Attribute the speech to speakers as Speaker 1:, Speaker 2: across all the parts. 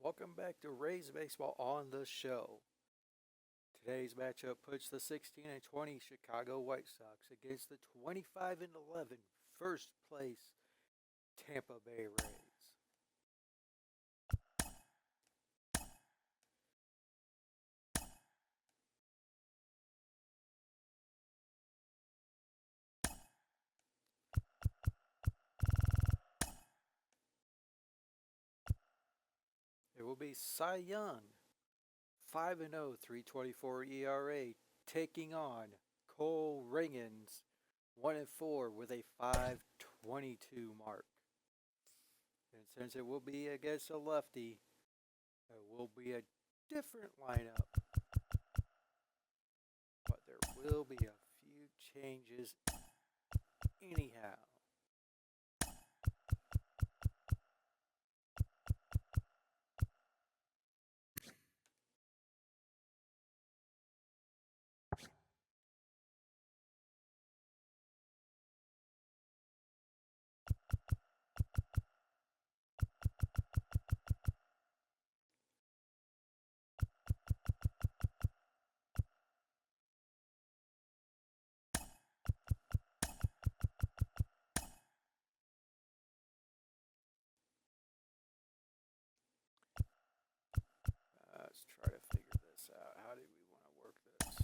Speaker 1: Welcome back to Rays Baseball on the show. Today's matchup puts the 16 and 20 Chicago White Sox against the 25 and 11 first place Tampa Bay Rays. It will be Cy Young, 5-0, 3.24 ERA, taking on Cole Ringens, 1-4 with a 5.22 mark. And since it will be against a lefty, it will be a different lineup. But there will be a few changes anyhow. Let's try to figure this out. How do we want to work this?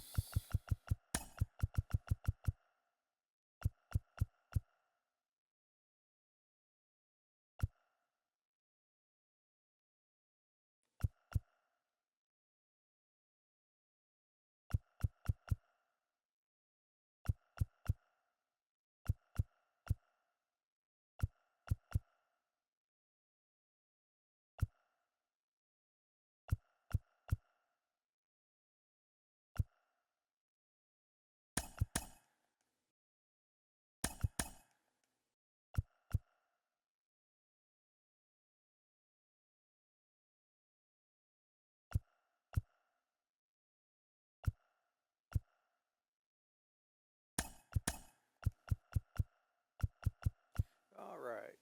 Speaker 1: All right.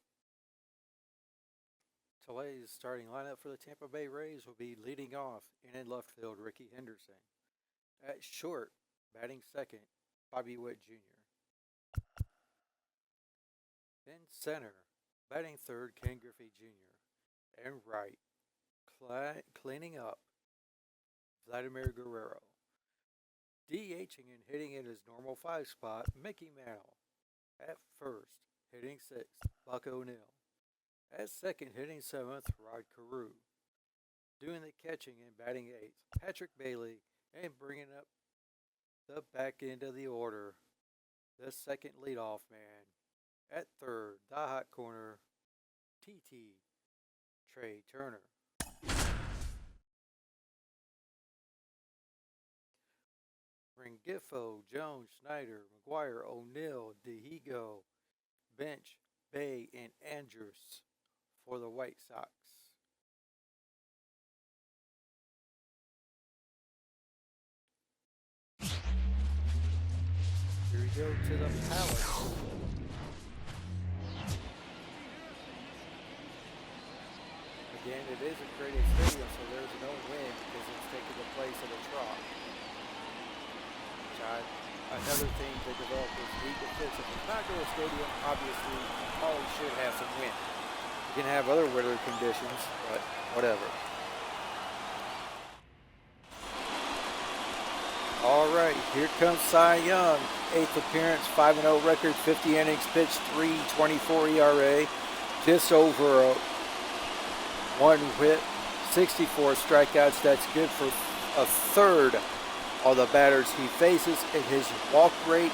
Speaker 1: Today's starting lineup for the Tampa Bay Rays will be leading off in left field Ricky Henderson. At short, batting second, Bobby Witt Jr. In center, batting third, Ken Griffey Jr. And right, cleaning up, Vladimir Guerrero. DHing and hitting in his normal 5 spot, Mickey Mantle. At first, hitting 6th, Buck O'Neill. At second, hitting 7th, Rod Carew. Doing the catching and batting 8th, Patrick Bailey. And bringing up the back end of the order, the second leadoff man. At third, the hot corner, TT, Trey Turner. Rengifo, Jones, Snyder, McGuire, O'Neill, DeHigo, Bench, Bay, and Andrews for the White Sox. Here we go to the Palace. Again, it is a creative stadium, so there's no wind because it's taking the place of the Trop. Another thing the developers need to fix. If it's not going to a stadium, obviously you probably should have some wind. You can have other weather conditions, but whatever. All right, here comes Cy Young. 8th appearance, 5-0 record, 50 innings pitched, 3.24 ERA, just over a 1 whip, 64 strikeouts. That's good for a third of the batters he faces, and his walk rate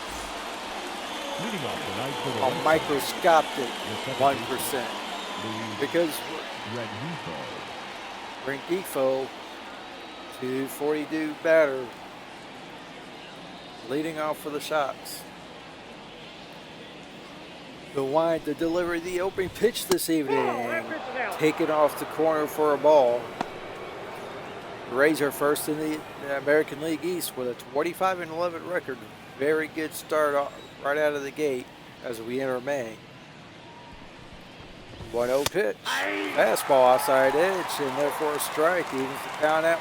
Speaker 1: a microscopic 1%. Because Rengifo, 242 batter, leading off for the Sox. The wind to deliver the opening pitch this evening. Taken off the corner for a ball. The Rays are first in the American League East with a 25-11 record. Very good start right out of the gate as we enter May. 1-0 pitch. Fastball outside edge, and therefore a strike. Evens the count at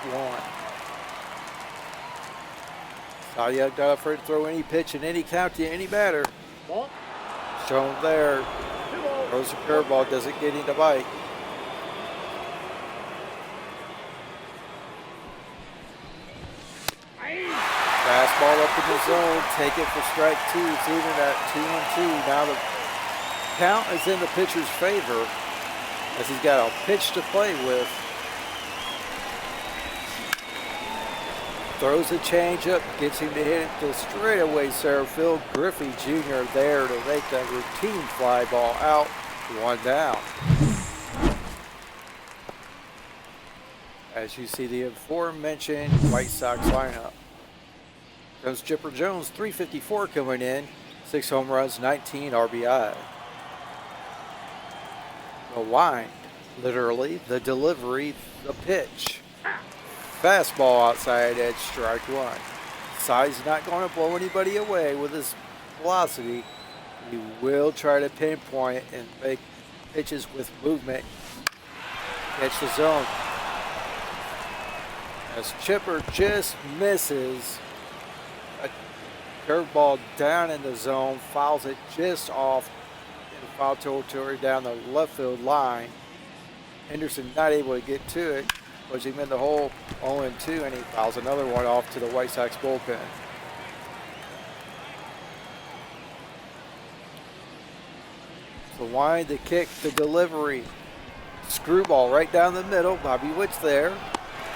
Speaker 1: 1. Sadia not afraid to throw any pitch in any count to any batter. Shown there. Throws a curveball, doesn't get him to bite. Fastball up in the zone, take it for strike 2. It's even at 2-2. Now the count is in the pitcher's favor as he's got a pitch to play with. Throws a changeup, gets him to hit it to straightaway center field. Griffey Jr. there to make that routine fly ball out. 1 down. As you see the aforementioned White Sox lineup. Comes Chipper Jones, 354 coming in, 6 home runs, 19 RBI. The wind, literally, the delivery, the pitch. Fastball outside edge, strike 1. Side's not going to blow anybody away with his velocity. He will try to pinpoint and make pitches with movement. Catch the zone. As Chipper just misses. A curveball down in the zone, fouls it just off in foul territory down the left field line. Henderson not able to get to it, puts him in the hole 0-2, and he fouls another one off to the White Sox bullpen. The wind, the kick, the delivery. Screwball right down the middle. Bobby Witt's there.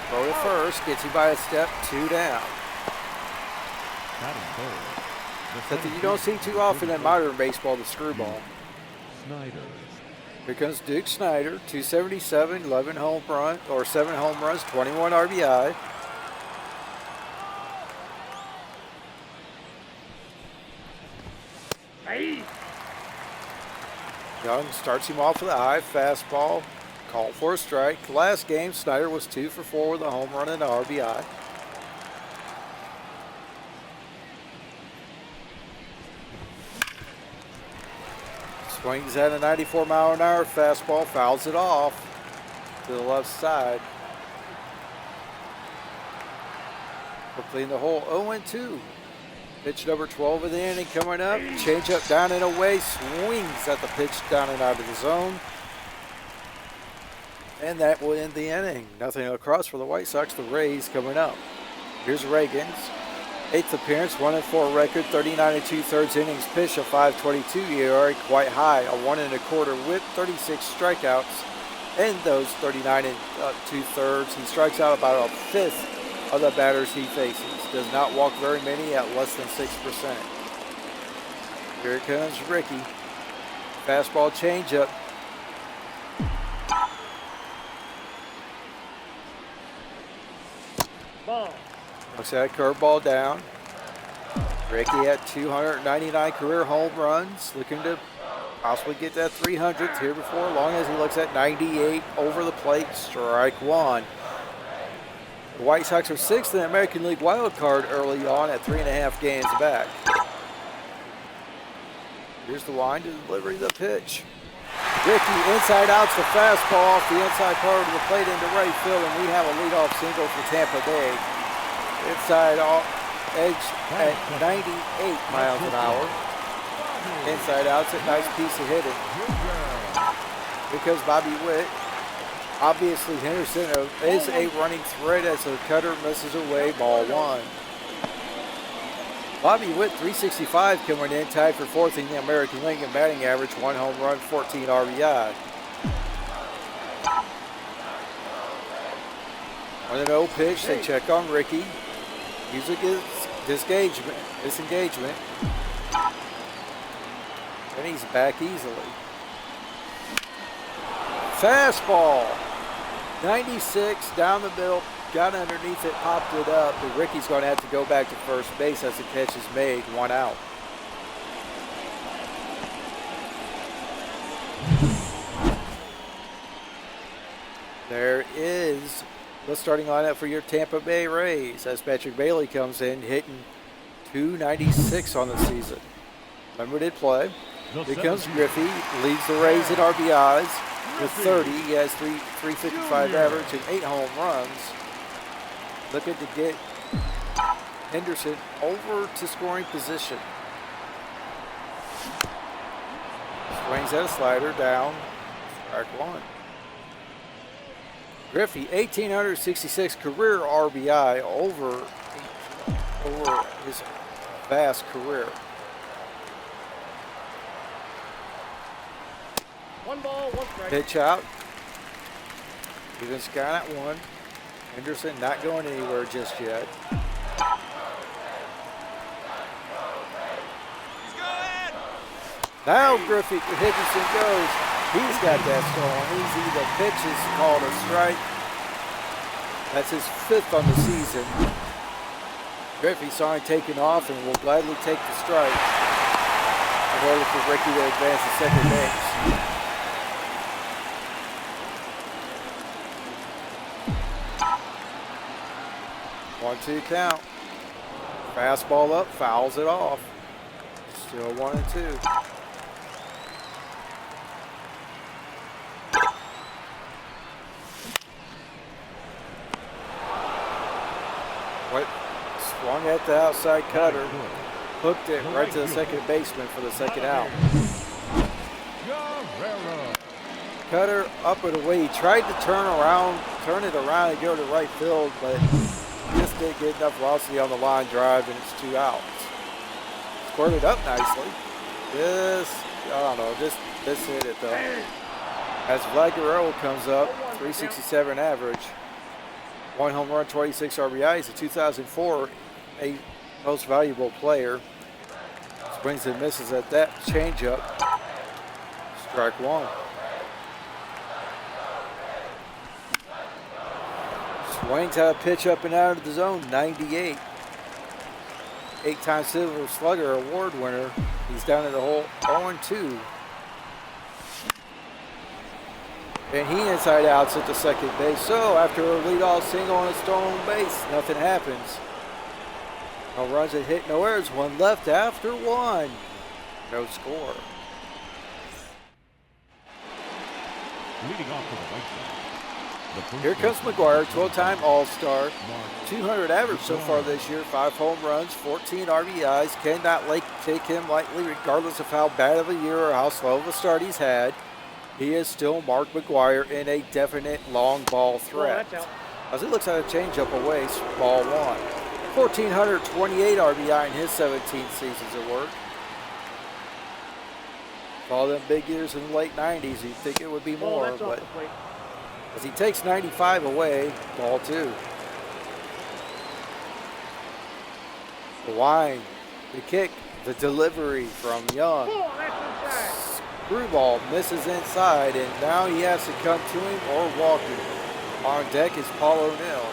Speaker 1: Throw to first, gets him by a step, 2 down. Something you don't see too often in modern baseball, the screwball. Here comes Duke Snider, 277, 11 home run, or 7 home runs, 21 RBI. Young starts him off with a high fastball, called for a strike. Last game, Snider was 2 for 4 with a home run and an RBI. Swings at a 94-mile-an-hour fastball, fouls it off to the left side. Quickly in the hole, 0-2. Pitch number 12 of the inning coming up. Change up down and away, swings at the pitch down and out of the zone. And that will end the inning. Nothing across for the White Sox. The Rays coming up. Here's Reagan's 8th appearance, 1-4 record, 39 2/3 innings pitched, a 5.22 ERA, quite high, a 1 1/4 WHIP, 36 strikeouts. In those 39 2/3, he strikes out about a fifth of the batters he faces. Does not walk very many at less than 6%. Here it comes Ricky. Fastball changeup. Looks at a curveball down. Ricky at 299 career home runs, looking to possibly get that 300th here before long as he looks at 98 over the plate, strike 1. The White Sox are 6th in the American League wild card early on at 3.5 games back. Here's the wind to delivery the pitch. Ricky inside out's the fastball off the inside part of the plate into right field, and we have a leadoff single for Tampa Bay. Inside edge at 98 miles an hour. Inside out's a nice piece of hitting. Here comes Bobby Witt. Obviously Henderson is a running threat as the cutter misses away, ball 1. Bobby Witt, 365 coming in, tied for 4th in the American League in batting average, 1 home run, 14 RBI. 1-0 pitch, they check on Ricky. Use a disengagement. And he's back easily. Fastball. 96 down the middle, got underneath it, popped it up, but Ricky's going to have to go back to first base as the catch is made, 1 out. There is the starting lineup for your Tampa Bay Rays as Patrick Bailey comes in hitting .296 on the season. Limited play. Here comes Griffey, leads the Rays at RBIs with 30. He has 355 average and 8 home runs. Looking to get Henderson over to scoring position. Swings at a slider down, strike one. Griffey, 1,866 career RBI over his vast career.
Speaker 2: 1 ball, 1 strike.
Speaker 1: Pitch out. Even sky at one. Henderson not going anywhere just yet. Now Griffey, Henderson goes. He's got that going easy. The pitch is called a strike. That's his 5th on the season. Griffey saw him taking off and will gladly take the strike in order for Ricky to advance to second base. One-two count. Fastball up, fouls it off. Still 1-2. Swung at the outside cutter, hooked it right to the second baseman for the second out. Cutter up and away. He tried to turn it around and go to right field, but just didn't get enough velocity on the line drive, and it's 2 outs. Squirted up nicely. Just hit it though. As Vlad Guerrero comes up, 367 average. 1 home run, 26 RBIs, a 2004 most valuable player. Swings and misses at that changeup. Strike one. Swings out a pitch up and out of the zone, 98. 8-time Silver Slugger Award winner. He's down in the hole, 0-2. And he inside outs at the second base. So after a leadoff single on a stolen base, nothing happens. No runs and hit, no errors. 1 left after 1. No score.
Speaker 3: Leading off to the right side.
Speaker 1: Here comes McGuire, 12-time All-Star. 200 average so far this year. 5 home runs, 14 RBIs. Cannot take him lightly regardless of how bad of a year or how slow of a start he's had. He is still Mark McGuire in a definite long ball threat. As he looks at a changeup away, ball 1. 1,428 RBI in his 17 seasons at work. All them big years in the late 90s, you'd think it would be more, but as he takes 95 away, ball 2. The wind, the kick, the delivery from Young. Screwball misses inside, and now he has to come to him or walk him. On deck is Paul O'Neill.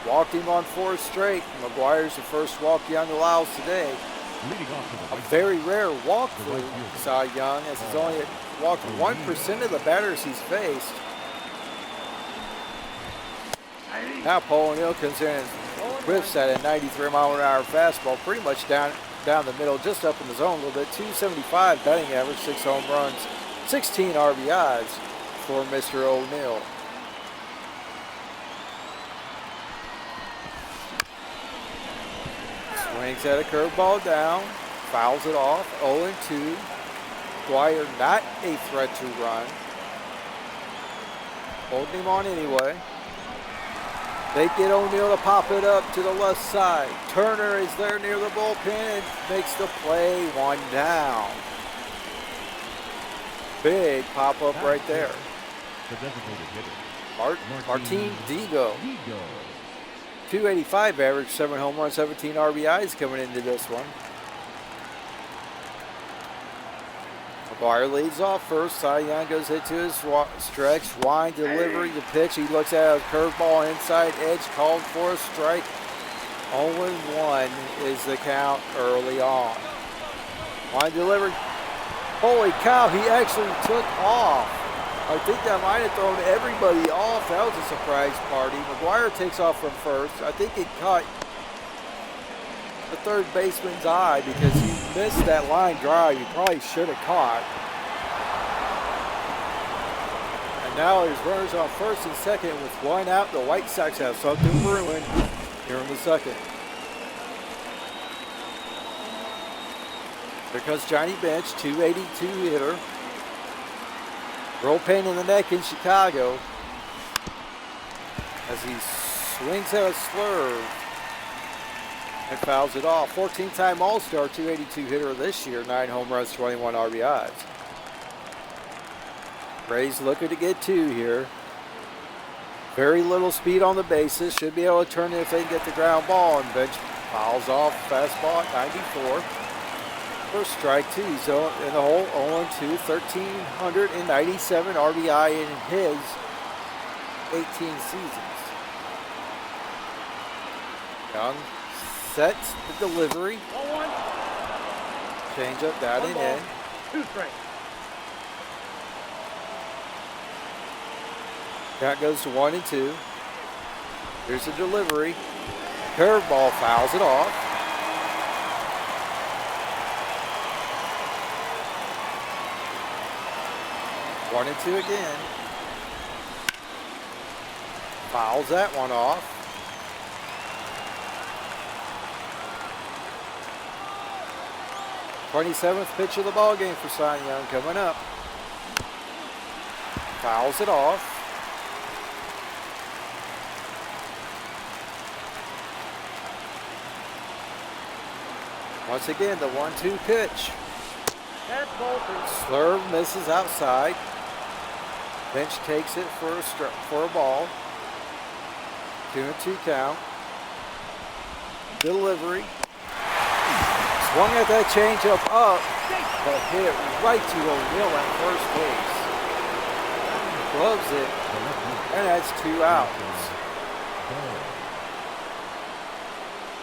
Speaker 1: Walked him on 4 straight. McGuire's the first walk Young allows today. A very rare walk for Cy Young, as he's only walked 1% of the batters he's faced. Now Paul O'Neill comes in and whiffs at a 93-mile-an-hour fastball, pretty much down the middle, just up in the zone a little bit. 275 batting average, 6 home runs, 16 RBIs for Mr. O'Neill. Swings at a curveball down, fouls it off, 0-2. Dwyer not a threat to run. Holding him on anyway. They get O'Neill to pop it up to the left side. Turner is there near the bullpen and makes the play, 1 down. Big pop up right there. Martin Digo. 285 average, 7 home runs, 17 RBIs coming into this one. McGuire leads off first. Cy Young goes hit to his stretch. Wind delivery, the pitch. He looks at a curveball inside edge, called for a strike. 0-1 is the count early on. Wind delivery. Holy cow, he actually took off. I think that might have thrown everybody off. That was a surprise party. McGuire takes off from first. I think it caught the third baseman's eye because he missed that line drive he probably should have caught. And now there's runners on first and second with one out. The White Sox have something brewing here in the second. There comes Johnny Bench, 282 hitter. Real pain in the neck in Chicago as he swings at a slurve and fouls it off. 14-time All-Star, 282 hitter this year, 9 home runs, 21 RBIs. Rays looking to get 2 here. Very little speed on the bases. Should be able to turn it if they can get the ground ball. And Bench fouls off fastball at 94. For strike 2. He's in the hole 0-2. 1,397 RBI in his 18 seasons. Young sets the delivery.
Speaker 2: 1-1.
Speaker 1: Change up down and in.
Speaker 2: 2 strikes.
Speaker 1: Count goes to 1-2. Here's the delivery. Curveball fouls it off. 1-2 again. Fouls that one off. '27th pitch of the ball game for Cy Young coming up. Fouls it off. Once again, the 1-2 pitch.
Speaker 2: That's ball 3.
Speaker 1: Slurve misses outside. Bench takes it for a ball. 2-2 count. Delivery. Swung at that changeup up, but hit right to O'Neill at first base. Gloves it, and that's 2 outs.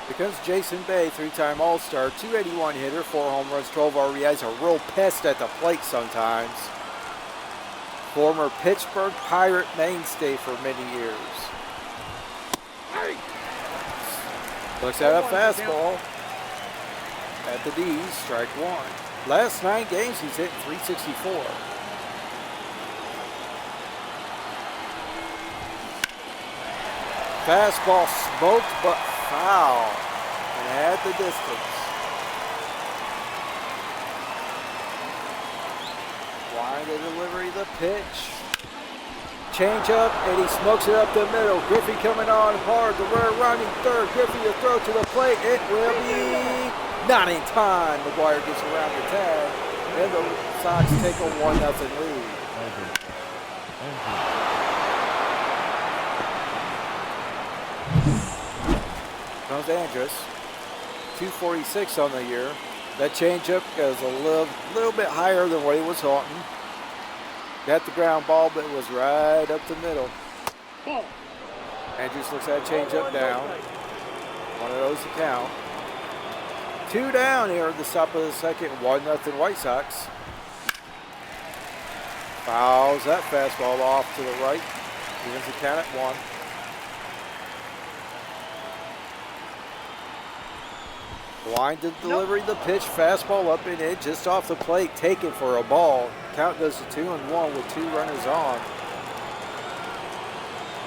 Speaker 1: Here comes Jason Bay, 3-time All-Star, 281 hitter, 4 home runs, 12 RBIs, a real pest at the plate sometimes. Former Pittsburgh Pirate mainstay for many years. Looks at a fastball at the D's, strike 1. Last 9 games, he's hit .364. Fastball smoked but foul and had the distance. Line the delivery, the pitch. Change up, and he smokes it up the middle. Griffey coming on hard. The runner running third. Griffey to throw to the plate. It will be not in time. McGuire gets around the tag, and the Sox take a 1-0 lead. Comes Andrus, 246 on the year. That changeup goes a little bit higher than what he was haunting. Got the ground ball, but it was right up the middle.
Speaker 2: Ball.
Speaker 1: Andrus looks at changeup down. One of those to count. 2 down here at the top of the second. 1-0 White Sox. Fouls that fastball off to the right. Evens the count at 1. Line to delivery, the pitch, fastball up and in, just off the plate, taken for a ball. Count goes to 2-1 with 2 runners on.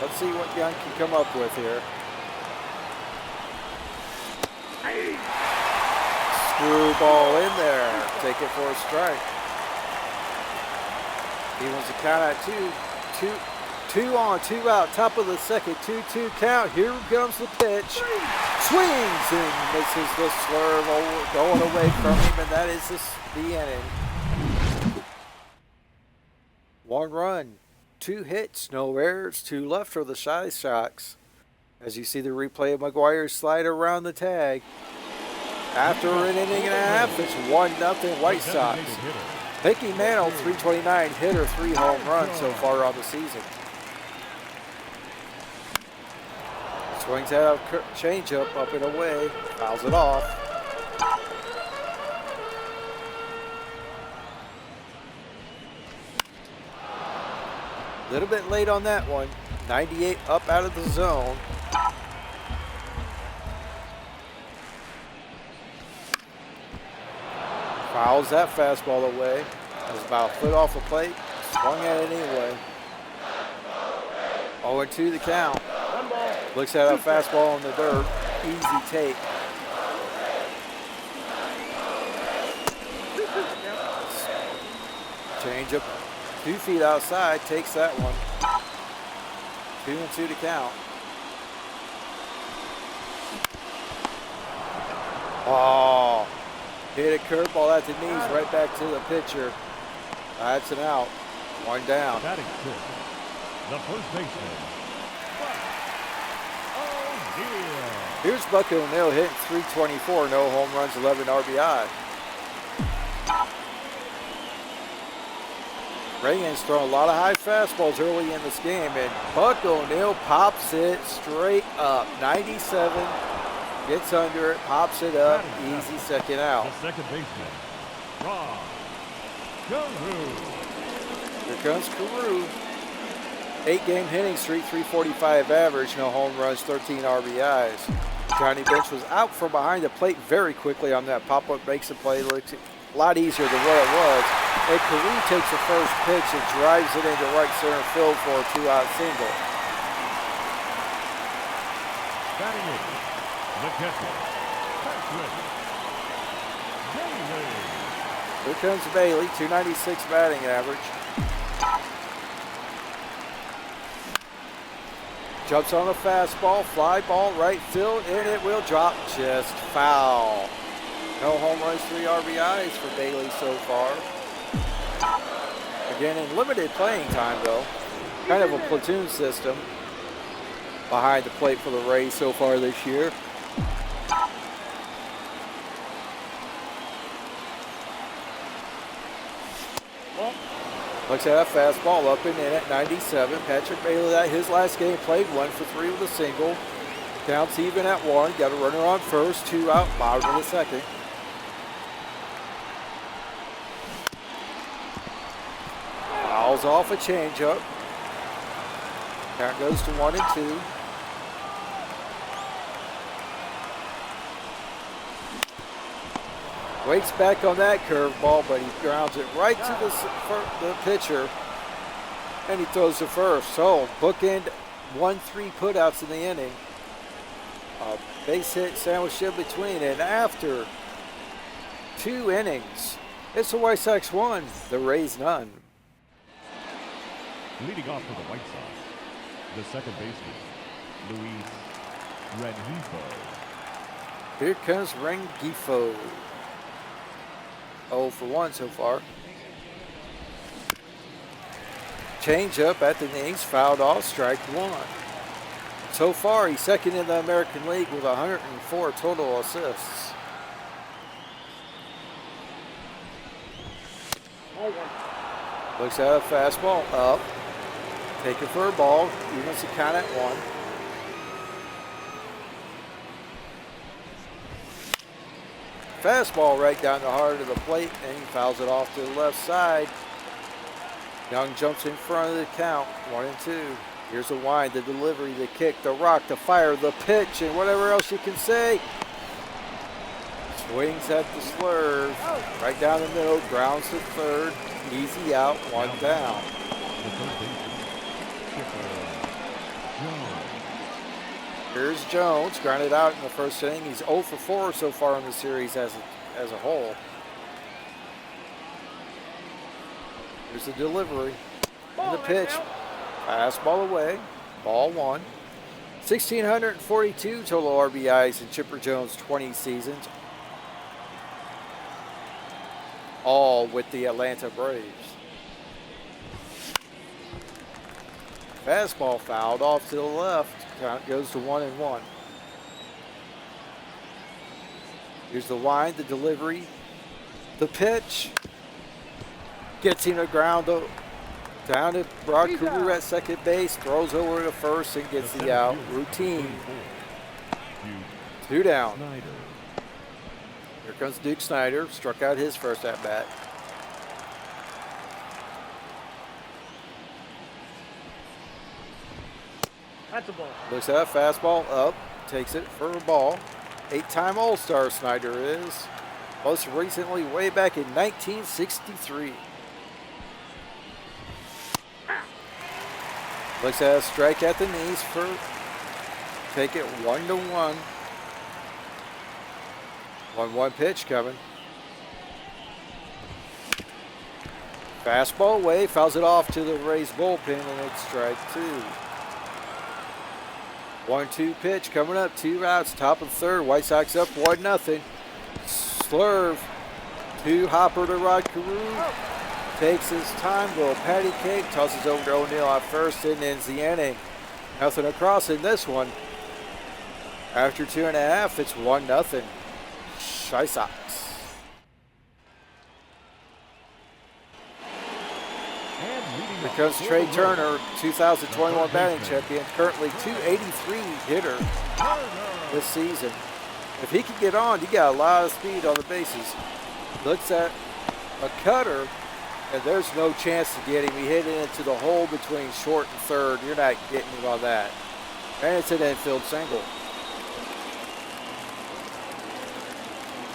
Speaker 1: Let's see what Young can come up with here. Screwball in there, take it for a strike. He wants to count at 2 on, 2 out, top of the second, 2-2 count. Here comes the pitch. Swings and misses the slurve going away from him, and that is the inning. 1 run, 2 hits, no errors, 2 left for the Shy Sox. As you see the replay of McGuire slide around the tag. After an inning and a half, it's 1-0 White Sox. Mickey Mantle, 329 hitter, 3 home runs so far on the season. Swings out a changeup up and away, fouls it off. A little bit late on that one. 98 up out of the zone. Fouls that fastball away. It was about a foot off the plate. Swung at it anyway. 0-2 the count.
Speaker 2: One ball.
Speaker 1: Looks at a fastball in the dirt. Easy take. Change up 2 feet outside. Takes that one. 2-2 to count. Oh, hit a curveball at the knees, right back to the pitcher. That's an out. 1 down.
Speaker 3: Batting fifth, the first baseman. Oh,
Speaker 1: Here's Buck O'Neill hitting .324, no home runs, 11 RBI. Reagan's throwing a lot of high fastballs early in this game, and Buck O'Neill pops it straight up. 97, gets under it, pops it up, easy second out.
Speaker 3: the second baseman. Rob Guru.
Speaker 1: Here comes Carew. 8-game hitting streak, .345 average, no home runs, 13 RBIs. Johnny Bench was out from behind the plate very quickly on that pop-up, makes the play look a lot easier than what it was. And Carew takes the first pitch and drives it into right center field for a 2-out single.
Speaker 3: Batting in, the catcher, Patrick Bailey.
Speaker 1: Here comes Bailey, .296 batting average. Jumps on a fastball, fly ball, right field, and it will drop just foul. No home runs, 3 RBIs for Bailey so far. Again, in limited playing time though. Kind of a platoon system behind the plate for the Rays so far this year. Looks at a fastball up and in at 97. Patrick Bailey, that his last game, played 1 for 3 with a single. Counts even at 1. Got a runner on first, 2 out, bottom of the second. Fouls off a changeup. Count goes to 1-2. Waits back on that curveball, but he grounds it right to the pitcher, and he throws to first. So, bookend 1-3 putouts in the inning. A base hit sandwiched in between, and after 2 innings, it's the White Sox 1, the Rays none.
Speaker 3: Leading off for the White Sox, the second baseman, Luis Rengifo.
Speaker 1: Here comes Rengifo. 0 for 1 so far. Change up at the knees, fouled off, strike 1. So far, he's second in the American League with 104 total assists. Looks at a fastball up, taking for a ball, evens the count at 1. Fastball right down the heart of the plate, and he fouls it off to the left side. Young jumps in front of the count, 1-2. Here's the wind, the delivery, the kick, the rock, the fire, the pitch, and whatever else you can say. Swings at the slurve, right down the middle, grounds to third, easy out, 1 down. Here's Jones, grounded out in the first inning. He's 0 for 4 so far in the series as a whole. Here's the delivery and the pitch. Fastball away, ball 1. 1,642 total RBIs in Chipper Jones' 20 seasons. All with the Atlanta Braves. Fastball fouled off to the left. Count goes to 1-1. Here's the wind, the delivery, the pitch. Gets him to ground down to Rod Carew at second base. Throws over to first and gets the out. Routine. 2 down. Here comes Duke Snyder. Struck out his first at bat.
Speaker 2: That's a ball.
Speaker 1: Looks at that fastball up, takes it for a ball. 8-time All-Star Snyder is. Most recently way back in 1963. Looks at a strike at the knees for take it 1-1. 1-1 pitch coming. Fastball away, fouls it off to the Rays bullpen, and it's strike 2. 1-2 pitch coming up, 2 outs, top of third. White Sox up 1-0. Slurve to Hopper to Rod Carew. Takes his time, little patty cake, tosses over to O'Neill at first, and ends the inning. Nothing across in this one. After 2.5, it's 1-0. Shy Sox. Here comes Trey Turner, 2021 batting champion, currently .283 hitter this season. If he can get on, you got a lot of speed on the bases. Looks at a cutter, and there's no chance to get him. He hit it into the hole between short and third. You're not getting him on that. And it's an infield single.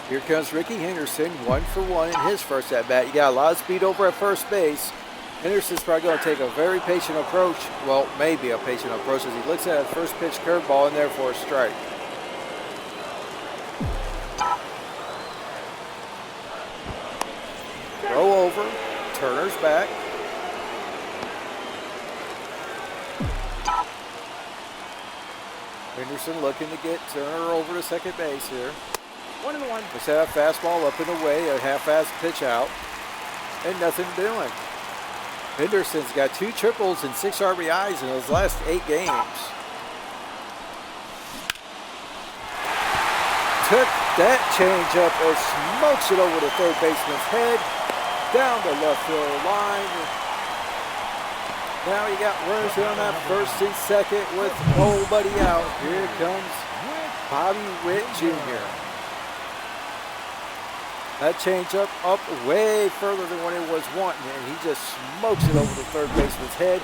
Speaker 1: Here comes Ricky Henderson, 1-for-1 in his first at-bat. You got a lot of speed over at first base. Henderson's probably going to take a very patient approach. Well, maybe a patient approach as he looks at a first pitch curveball in there for a strike. Throw over. Turner's back. Henderson looking to get Turner over to second base here.
Speaker 2: 1-1.
Speaker 1: Let's have a fastball up and away, a half-ass pitch out, and nothing doing. Henderson's got 2 triples and 6 RBIs in his last 8 games. Took that change up and smokes it over the third baseman's head, down the left field line. Now you got runners on that first and second with nobody out. Here comes Bobby Witt Jr. That changeup up way further than what it was wanting, and he just smokes it over the third baseman's head.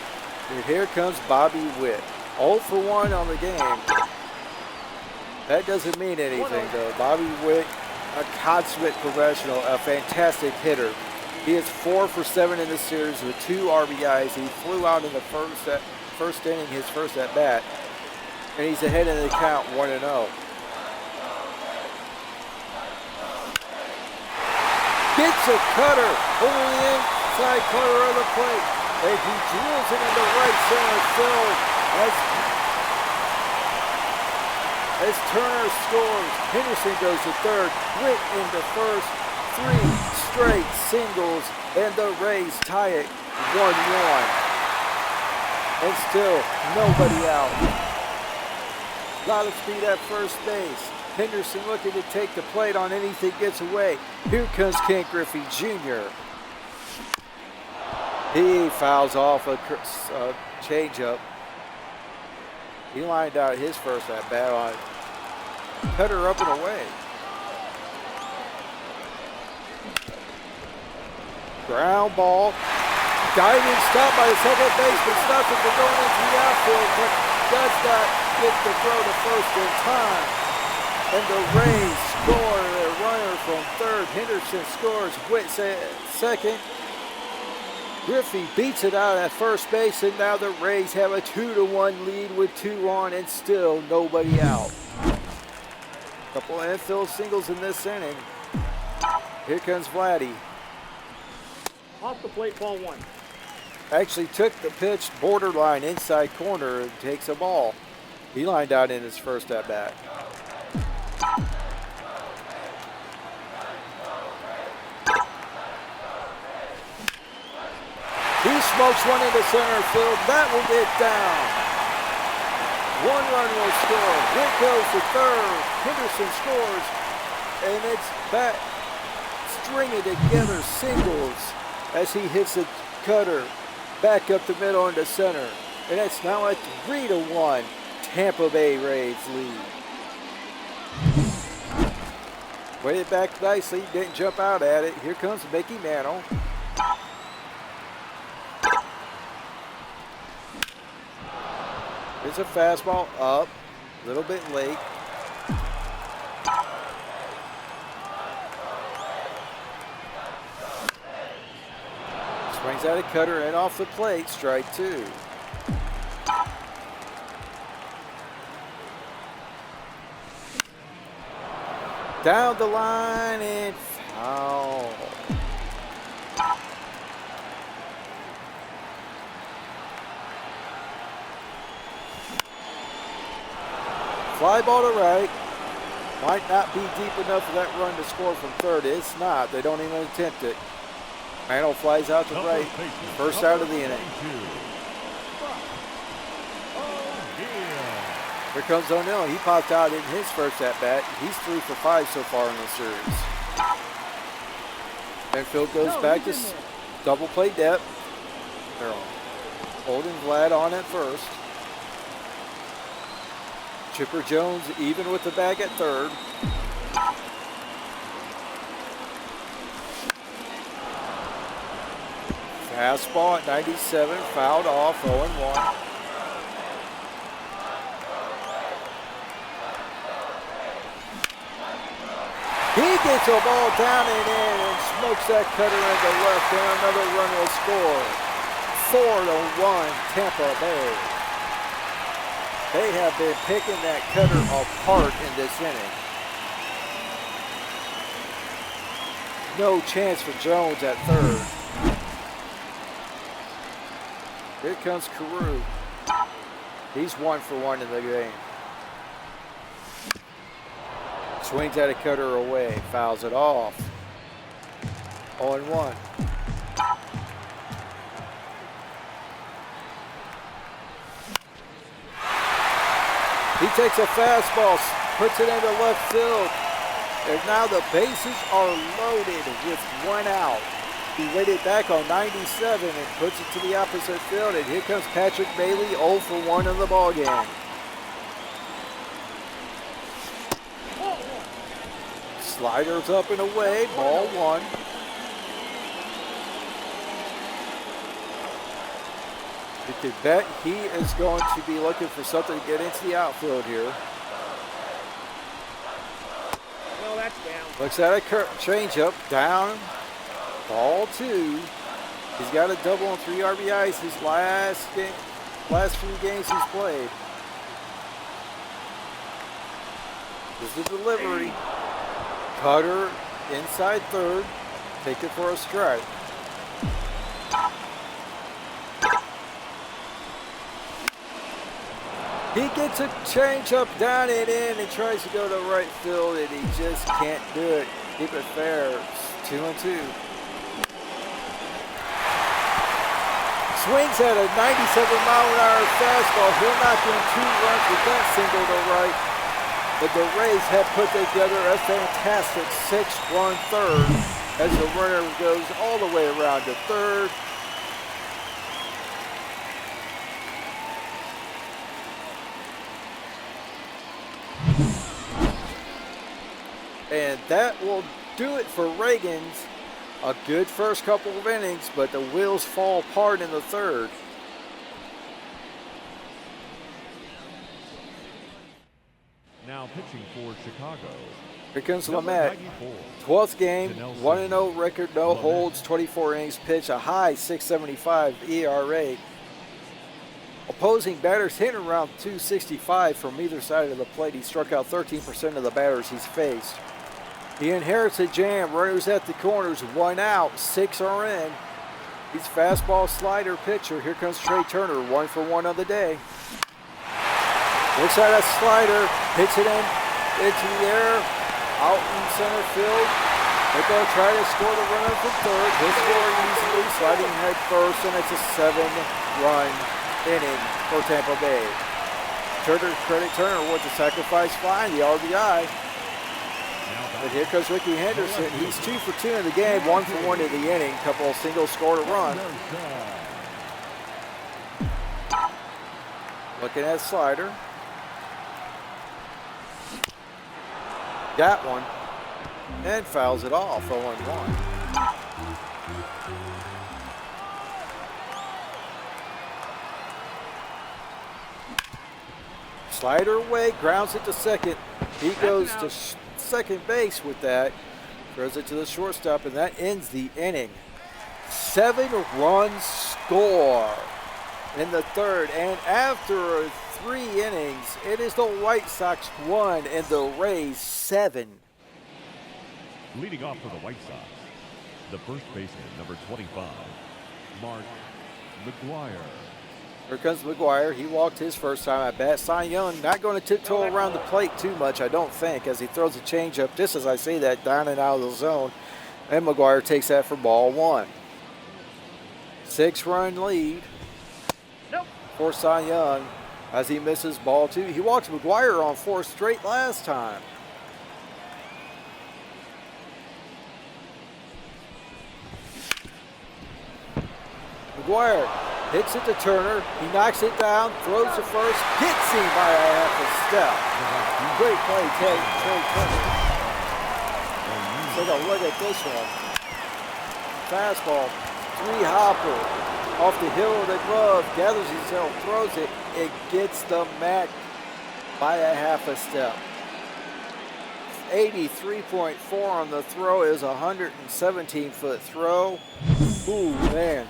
Speaker 1: And here comes Bobby Witt. 0-for-1 on the game. That doesn't mean anything, though. Bobby Witt, a consummate professional, a fantastic hitter. He is 4-for-7 in this series with 2 RBIs. He flew out in the first inning, his first at bat, and he's ahead in the count, 1-0. Gets a cutter over the inside corner of the plate, and he drills it into right center field as Turner scores. Henderson goes to third, Witt into first. 3 straight singles, and the Rays tie it 1-1. And still nobody out. A lot of speed at first base. Henderson looking to take the plate on anything gets away. Here comes Ken Griffey Jr. He fouls off a changeup. He lined out his first at bat on cutter up and away. Ground ball. Diving stop by the second baseman. Stops it from going into the outfield, but does not get the throw to first in time. And the Rays score. A runner from third. Henderson scores. Witt second. Griffey beats it out at first base, and now the Rays have a 2-1 lead with 2 on and still nobody out. Couple of infield singles in this inning. Here comes Vladdy.
Speaker 2: Off the plate, ball 1.
Speaker 1: Actually took the pitch borderline inside corner and takes a ball. He lined out in his first at bat. He smokes one into center field. That will get down. 1 run will score. Witt goes to third. Henderson scores. And it's back stringing together singles as he hits the cutter back up the middle into center. And it's now a 3-1 Tampa Bay Rays lead. Waited back nicely, didn't jump out at it. Here comes Mickey Mantle. It's a fastball up, a little bit late. Swings out a cutter and off the plate, strike 2. Down the line and foul. Fly ball to right. Might not be deep enough for that run to score from third. It's not. They don't even attempt it. Mantle flies out to right. First out of the inning. Here comes O'Neill. He popped out in his first at-bat. He's 3 for 5 so far in the series. Benfield goes back to double play depth. They're holding Vlad on at first. Chipper Jones even with the bag at third. Fastball at 97, fouled off, 0-1. He gets a ball down and in and smokes that cutter into left, and another run will score. 4-1 Tampa Bay. They have been picking that cutter apart in this inning. No chance for Jones at third. Here comes Carew. He's 1 for 1 in the game. Swings at a cutter away, fouls it off. 0-1. He takes a fastball, puts it into left field, and now the bases are loaded with 1 out. He laid it back on 97 and puts it to the opposite field, and here comes Patrick Bailey, 0 for 1 in the ballgame. Sliders up and away, ball 1. You could bet he is going to be looking for something to get into the outfield here.
Speaker 2: No, that's down.
Speaker 1: Looks at a changeup, down, ball 2. He's got a double and 3 RBIs his last few games he's played. This is the delivery. Cutter inside third, take it for a strike. He gets a changeup down and in and tries to go to right field, and he just can't do it. Keep it fair. It's 2-2. Swings at a 97-mile-an-hour fastball. He'll knock in 2 runs with that single to right. But the Rays have put together a fantastic 6-run third as the runner goes all the way around to third. And that will do it for Reagan's. A good first couple of innings, but the wheels fall apart in the third.
Speaker 3: Now pitching for Chicago.
Speaker 1: Here comes
Speaker 3: Number
Speaker 1: Lamet.
Speaker 3: 94.
Speaker 1: 12th game, 1-0 record, no holds, 24 innings pitched, a high 6.75 ERA. Opposing batters hitting around 265 from either side of the plate. He struck out 13% of the batters he's faced. He inherits a jam, runners at the corners, 1 out, 6 are in. He's fastball slider pitcher. Here comes Trey Turner, 1 for 1 on the day. Looks at a slider, hits it into the air, out in center field. They're going to try to score the runner from third. He'll score easily, sliding head first, and it's a 7-run inning for Tampa Bay. Credit Turner with the sacrifice fly, the RBI. But here comes Ricky Henderson. He's 2 for 2 in the game, 1 for 1 in the inning. Couple of singles scored a run. Looking at slider. Got one. And fouls it off, 0-1. Slider away, grounds it to second. He goes to second base with that. Throws it to the shortstop, and that ends the inning. 7-run score in the third. And after 3 innings, it is the White Sox 1 and the Rays 7.
Speaker 3: Leading off for the White Sox, the first baseman, number 25, Mark McGuire.
Speaker 1: Here comes McGuire. He walked his first time at bat. Cy Young not going to tiptoe around the plate too much, I don't think, as he throws a changeup just as I say that, down and out of the zone. And McGuire takes that for ball 1. 6-run lead for Cy Young as he misses ball 2. He walked McGuire on 4 straight last time. McGuire hits it to Turner. He knocks it down, throws to first, gets him by a half a step. Great play, Trey Turner. Take a look at this one. Fastball, 3-hopper, off the heel of the glove, gathers himself, throws it. It gets the mat by a half a step. 83.4 on the throw is a 117-foot throw. Ooh, man.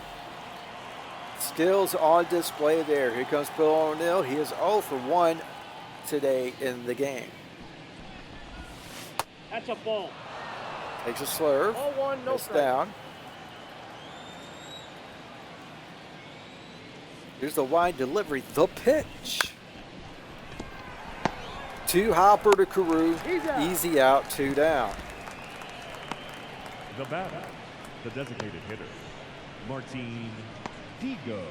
Speaker 1: Skills on display there. Here comes Bill O'Neill. He is 0 for 1 today in the game.
Speaker 2: That's a ball.
Speaker 1: Takes a slurve.
Speaker 2: Ball 1, no
Speaker 1: It's
Speaker 2: strike.
Speaker 1: down. Here's the wide delivery. The pitch. 2-hopper to Carew. Easy out, 2 down.
Speaker 3: The batter, the designated hitter, Martin Digo.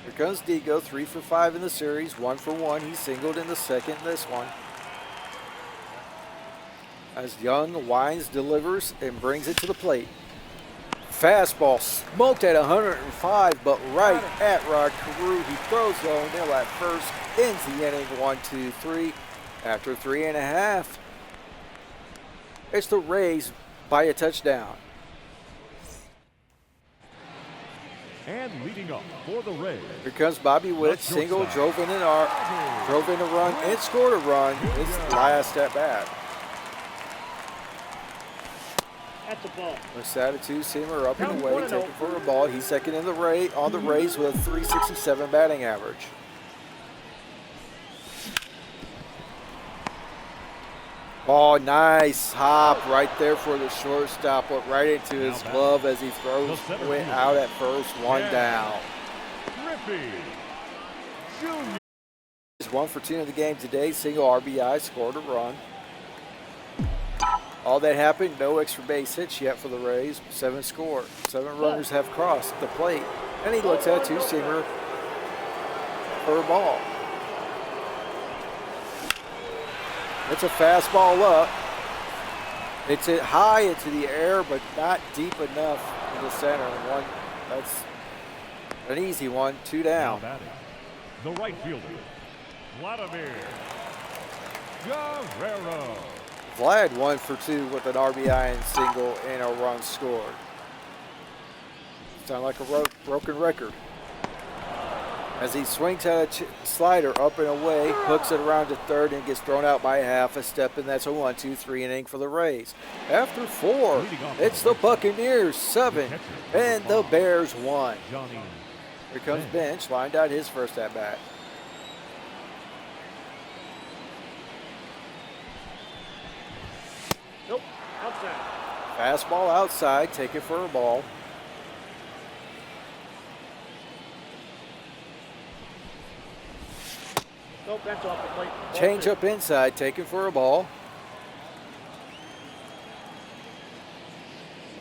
Speaker 1: Here comes Digo, 3 for 5 in the series, 1 for 1. He singled in the second in this one. As Young winds, delivers, and brings it to the plate. Fastball smoked at 105, but right at Rod Carew. He throws O'Neill at first, ends the inning 1-2-3. After 3.5, it's the Rays by a touchdown.
Speaker 3: And leading up for the Rays,
Speaker 1: Here comes Bobby Witt, single, drove in a run, and scored a run. His last at bat.
Speaker 2: That's a ball.
Speaker 1: Looks at a 2-seamer up and away, taking for a ball. He's second in the on the Rays with a 367 batting average. Oh, nice hop right there for the shortstop, went right into his glove as he throws, went out at first, 1 down.
Speaker 3: Griffey Jr.
Speaker 1: He's 1 for 2 in the game today, single RBI, scored a run. All that happened, no extra base hits yet for the Rays, 7 scored. 7 runners have crossed the plate, and he looks at a 2-seamer for a ball. It's a fastball up. It's high into the air, but not deep enough in the center. That's an easy one, 2 down.
Speaker 3: Now batting, the right fielder, Vladimir Guerrero.
Speaker 1: Vlad 1 for 2 with an RBI and single and a run scored. Sound like a broken record. As he swings at a slider up and away, hooks it around to third and gets thrown out by a half a step, and that's a 1-2-3 inning for the Rays. After 4, it's the Buccaneers 7 and the Bears 1. Here comes Bench, lined out his first at bat.
Speaker 2: Nope, outside.
Speaker 1: Fastball outside, taken for a ball.
Speaker 2: Nope, that's off the plate.
Speaker 1: Change up inside, taken for a ball.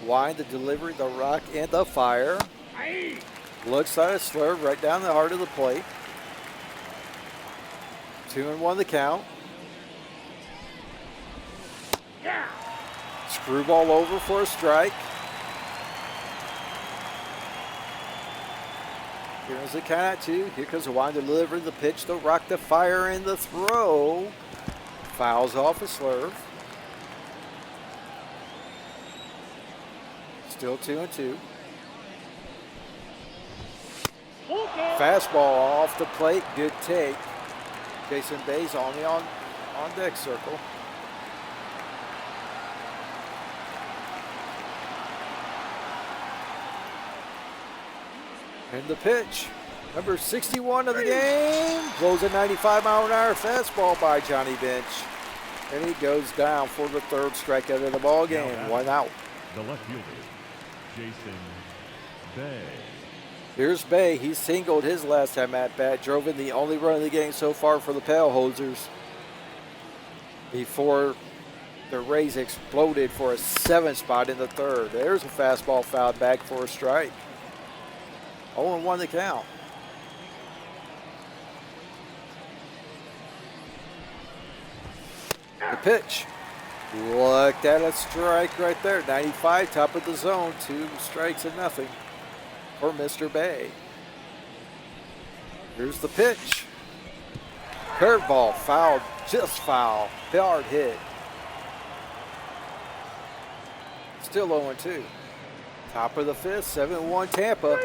Speaker 1: Wind the delivery, the rock, and the fire. Looks like a slurve right down the heart of the plate. 2-1 the count.
Speaker 2: Yeah.
Speaker 1: Screwball over for a strike. Here's the count at 2. Here comes the wind delivery, the pitch, the rock, the fire, and the throw. Fouls off a slurve. Still 2-2.
Speaker 2: Okay.
Speaker 1: Fastball off the plate, good take. Jason Bay's only on deck circle. And the pitch, number 61 of the game, blows a 95-mile-an-hour fastball by Johnny Bench. And he goes down for the third strikeout of the ball game. 1 out.
Speaker 3: The left fielder, Jason Bay.
Speaker 1: Here's Bay. He singled his last time at bat, drove in the only run of the game so far for the Pale-Hosers before the Rays exploded for a 7 spot in the third. There's a fastball fouled back for a strike. 0-1 the count. The pitch. Look at a strike right there. 95, top of the zone. 2 strikes and nothing for Mr. Bay. Here's the pitch. Curveball, foul, just foul. Hard hit. Still 0-2. Top of the 5th, 7-1 Tampa.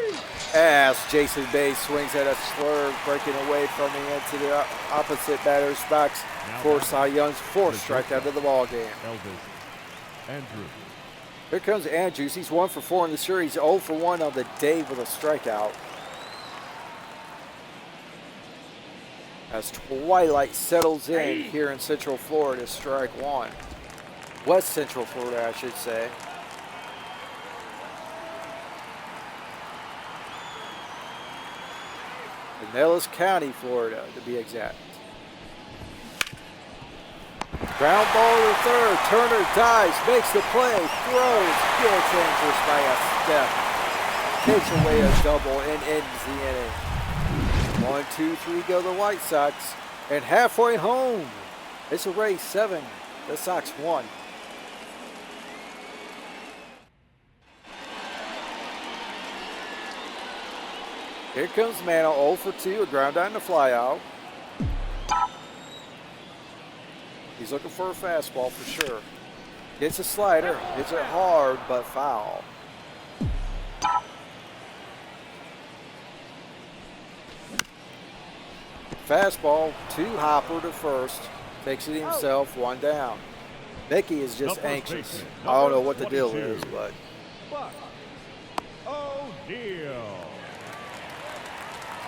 Speaker 1: As Jason Bay swings at a slurve, breaking away from the into the opposite batter's box for Cy Young's 4th strikeout of the ball game.
Speaker 3: Elvis Andrews.
Speaker 1: Here comes Andrews. He's 1 for 4 in the series, 0 for 1 on the day with a strikeout. As twilight settles in here in Central Florida, strike 1. West Central Florida, I should say. Pinellas County, Florida, to be exact. Ground ball to third. Turner dives, makes the play, throws, gets dangerous by a step. Takes away a double and ends the inning. 1, 2, 3 go the White Sox. And halfway home, it's a Rays 7, the Sox 1. Here comes Mano, 0 for 2, a ground out and a fly out. He's looking for a fastball for sure. Gets a slider, hits it hard but foul. Fastball, 2 hopper to first. Takes it himself, 1 down. Mickey is just anxious. I don't know what the deal is, but.
Speaker 3: O'Neal.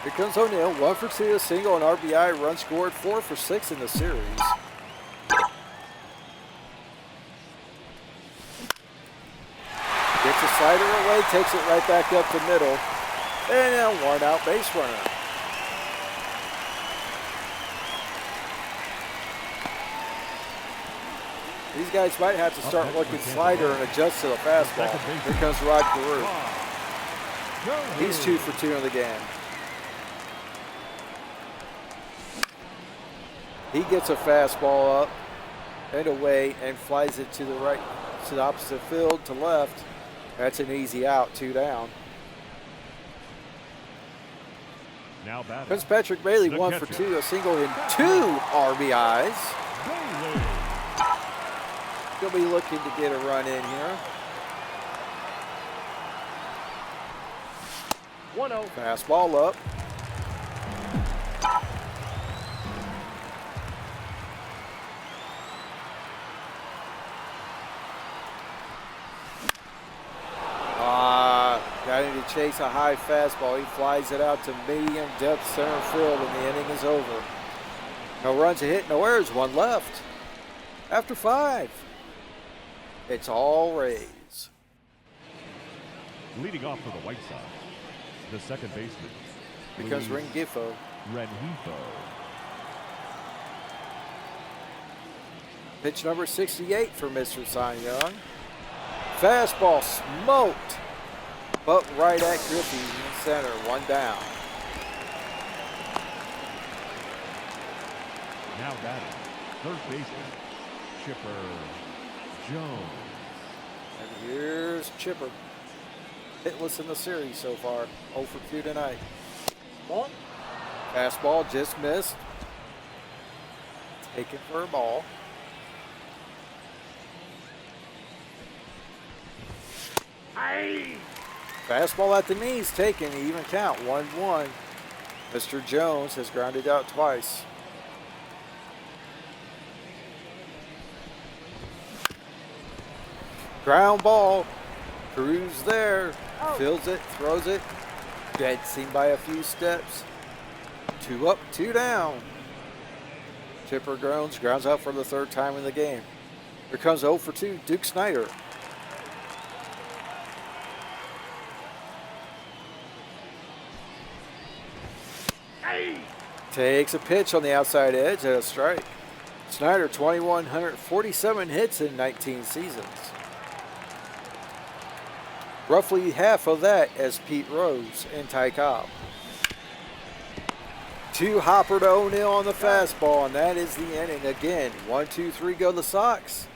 Speaker 1: Here comes O'Neal, 1 for 2, a single, an RBI, run scored, 4 for 6 in the series. Gets a slider away, takes it right back up the middle, and a 1 out base runner. These guys might have to start looking slider and adjust to the fastball. Here comes Rod Carew. He's 2 for 2 in the game. He gets a fastball up and away and flies it to the right, to the opposite field, to left. That's an easy out, 2 down.
Speaker 3: Now batting.
Speaker 1: Comes Patrick Bailey, 1 for 2, a single and 2 RBIs.
Speaker 3: Bailey.
Speaker 1: He'll be looking to get a run in here.
Speaker 2: 1-0.
Speaker 1: Fastball up. Got him to chase a high fastball. He flies it out to medium depth center field, and the inning is over. No runs, a hit, no errors, 1 left. After 5, it's all Rays.
Speaker 3: Leading off for the White Sox, the second baseman.
Speaker 1: Becomes Rengifo.
Speaker 3: Rengifo.
Speaker 1: Pitch number 68 for Mr. Cy Young. Fastball smoked, but right at Griffey in center, 1 down.
Speaker 3: Now batting, third baseman, Chipper Jones.
Speaker 1: And here's Chipper. Hitless in the series so far, 0 for 2 tonight.
Speaker 2: Ball.
Speaker 1: Fastball just missed. Taken for a ball. Fastball at the knees, taken, even count, 1-1. Mr. Jones has grounded out twice. Ground ball. Cruz there. Fields it, throws it. Dead seen by a few steps. 2 up, 2 down. Chipper grounds out for the 3rd time in the game. Here comes 0 for 2, Duke Snyder. Takes a pitch on the outside edge at a strike. Snyder, 2,147 hits in 19 seasons. Roughly half of that as Pete Rose and Ty Cobb. 2 hopper to O'Neal on the fastball, and that is the inning. Again, 1, 2, 3 go the Sox.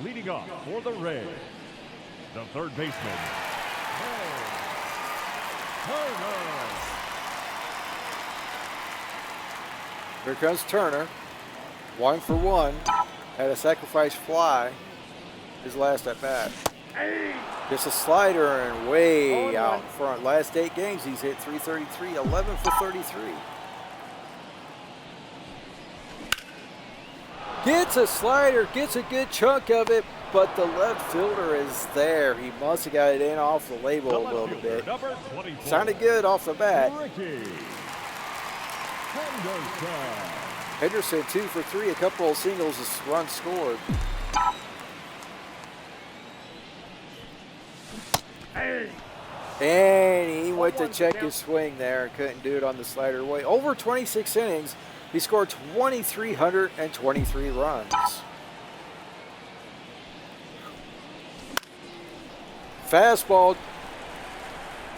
Speaker 3: Leading off for the Rays, the 3rd baseman, Turner.
Speaker 1: Here comes Turner. 1 for 1. Had a sacrifice fly his last at bat. Just a slider and way out in front. Last 8 games he's hit .333, 11 for 33. Gets a slider, gets a good chunk of it, but the left fielder is there. He must have got it in off the label a little bit. Sounded good off the bat. Henderson 2 for 3, a couple of singles, a run scored. And he went to check his swing there and couldn't do it on the slider away. Over 26 innings, he scored 2,323 runs. Fastball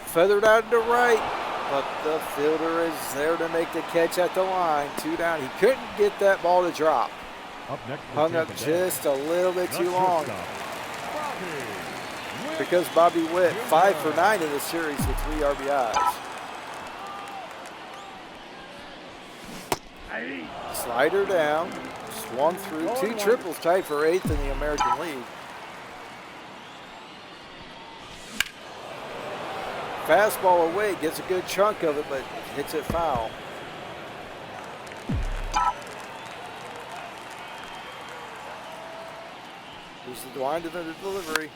Speaker 1: feathered out to right, but the fielder is there to make the catch at the line. 2 down. He couldn't get that ball to drop. Hung up just a little bit too long. Because Bobby Witt, 5 for 9 in the series with 3 RBIs. Slider down, swung through, 2 triples tied for 8th in the American League. Fastball away, gets a good chunk of it, but hits it foul. Here's the wind of the delivery.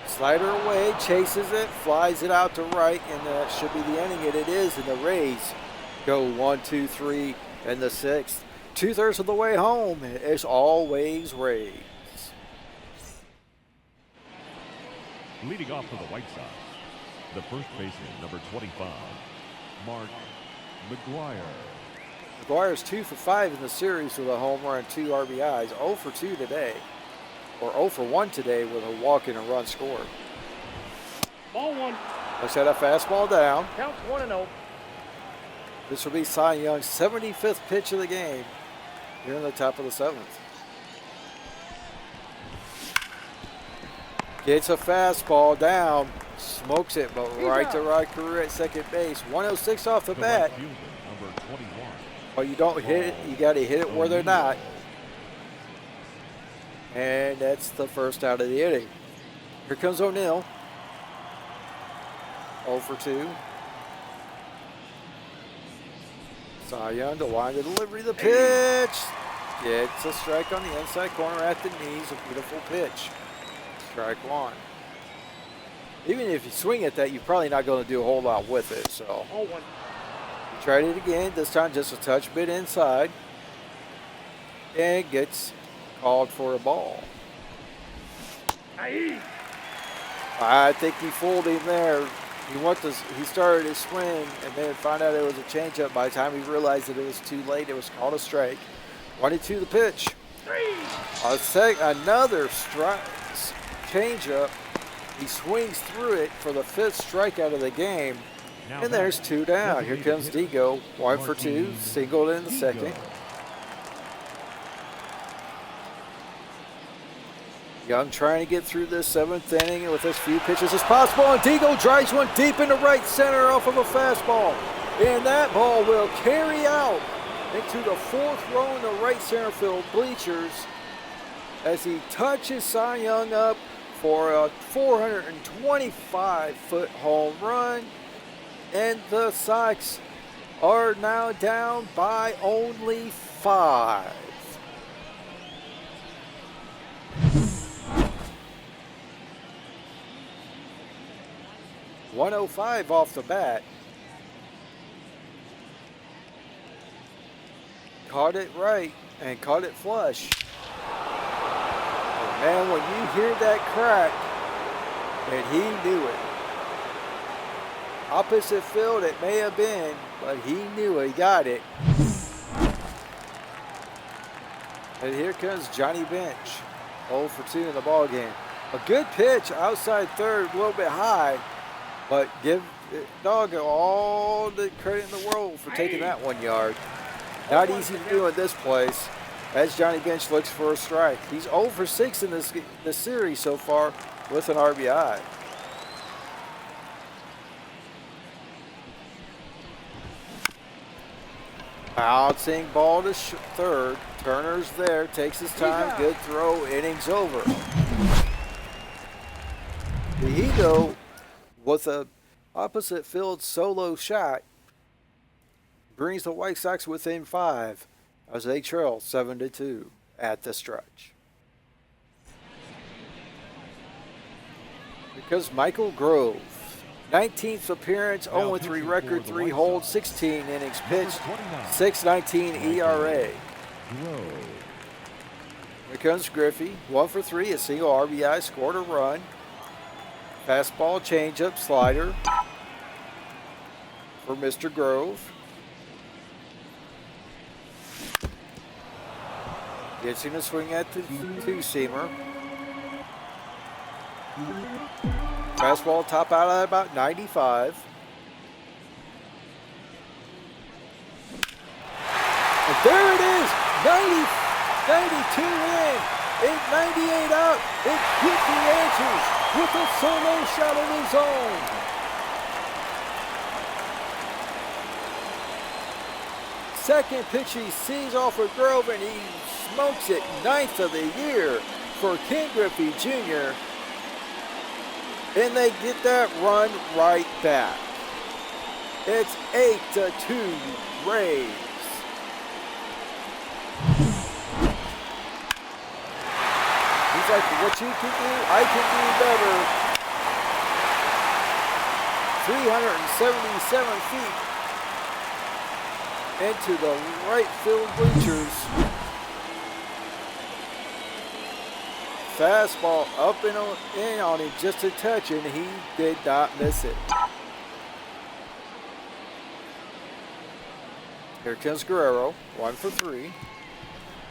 Speaker 1: Slider away, chases it, flies it out to right, and that should be the inning. And it is, and the Rays go 1, 2, 3 in the 6th. 2/3 of the way home. It's always Rays.
Speaker 3: Leading off for the White Sox, the first baseman, number 25, Mark McGuire.
Speaker 1: McGuire's 2 for 5 in the series with a home run and 2 RBIs. 0 for 2 today. Or 0 for 1 today with a walk and a run scored.
Speaker 2: Ball 1.
Speaker 1: Let's set a fastball down.
Speaker 2: Count 1-0.
Speaker 1: This will be Cy Young's 75th pitch of the game here in the top of the 7th. Gets a fastball down, smokes it, but right to right career at second base. 106 off the bat. But you don't hit it, you got to hit it where they're not. And that's the first out of the inning. Here comes O'Neal. 0 for 2. Cy Young to line the delivery, the pitch. Gets a strike on the inside corner at the knees. A beautiful pitch. Strike 1. Even if you swing at that, you're probably not going to do a whole lot with it. So
Speaker 2: 0-1.
Speaker 1: he tried it again. This time just a touch bit inside. And gets called for a ball. I think he fooled him there. He started his swing and then found out it was a changeup. By the time he realized that it was too late, it was called a strike. 1-2 the pitch. Another strike, changeup. He swings through it for the 5th strikeout of the game. And there's 2 down. Here comes Digo. 1 for 2, singled in the 2nd. Young trying to get through this 7th inning with as few pitches as possible, and Digo drives one deep into right center off of a fastball. And that ball will carry out into the 4th row in the right center field bleachers as he touches Cy Young up for a 425-foot home run. and the Sox are now down by only 5. .105 off the bat. Caught it right and caught it flush. And man, when you hear that crack, and he knew it. Opposite field it may have been, but he knew it. He got it. And here comes Johnny Bench. 0 for 2 in the ball game. A good pitch outside third, a little bit high, but give Dog all the credit in the world for taking that 1 yard. Not easy to do in this place as Johnny Bench looks for a strike. He's 0 for 6 in this series so far with an RBI. Bouncing ball to third. Turner's there, takes his time, good throw, innings over. Diego with a opposite field solo shot brings the White Sox within 5 as they trail 7-2 at the stretch. Because Michael Grove, 19th appearance, 0-3 record, 3 holds, 16 innings pitched, 6.19 ERA. Here comes Griffey, 1 for 3, a single RBI, scored a run. Fastball, changeup, slider for Mr. Grove. Gets him to swing at the two-seamer. Fastball top out at about 95. And there it is, 92 in, 98 out. It hit the answers with a solo shot of his own. Second pitch he sees off of Grove and he smokes it, 9th of the year for Ken Griffey Jr. And they get that run right back. It's 8-2 Rays. He's like, what you can do, I can do better. 377 feet into the right field bleachers. Fastball up and in on him just a touch, and he did not miss it. Here comes Guerrero, 1 for 3.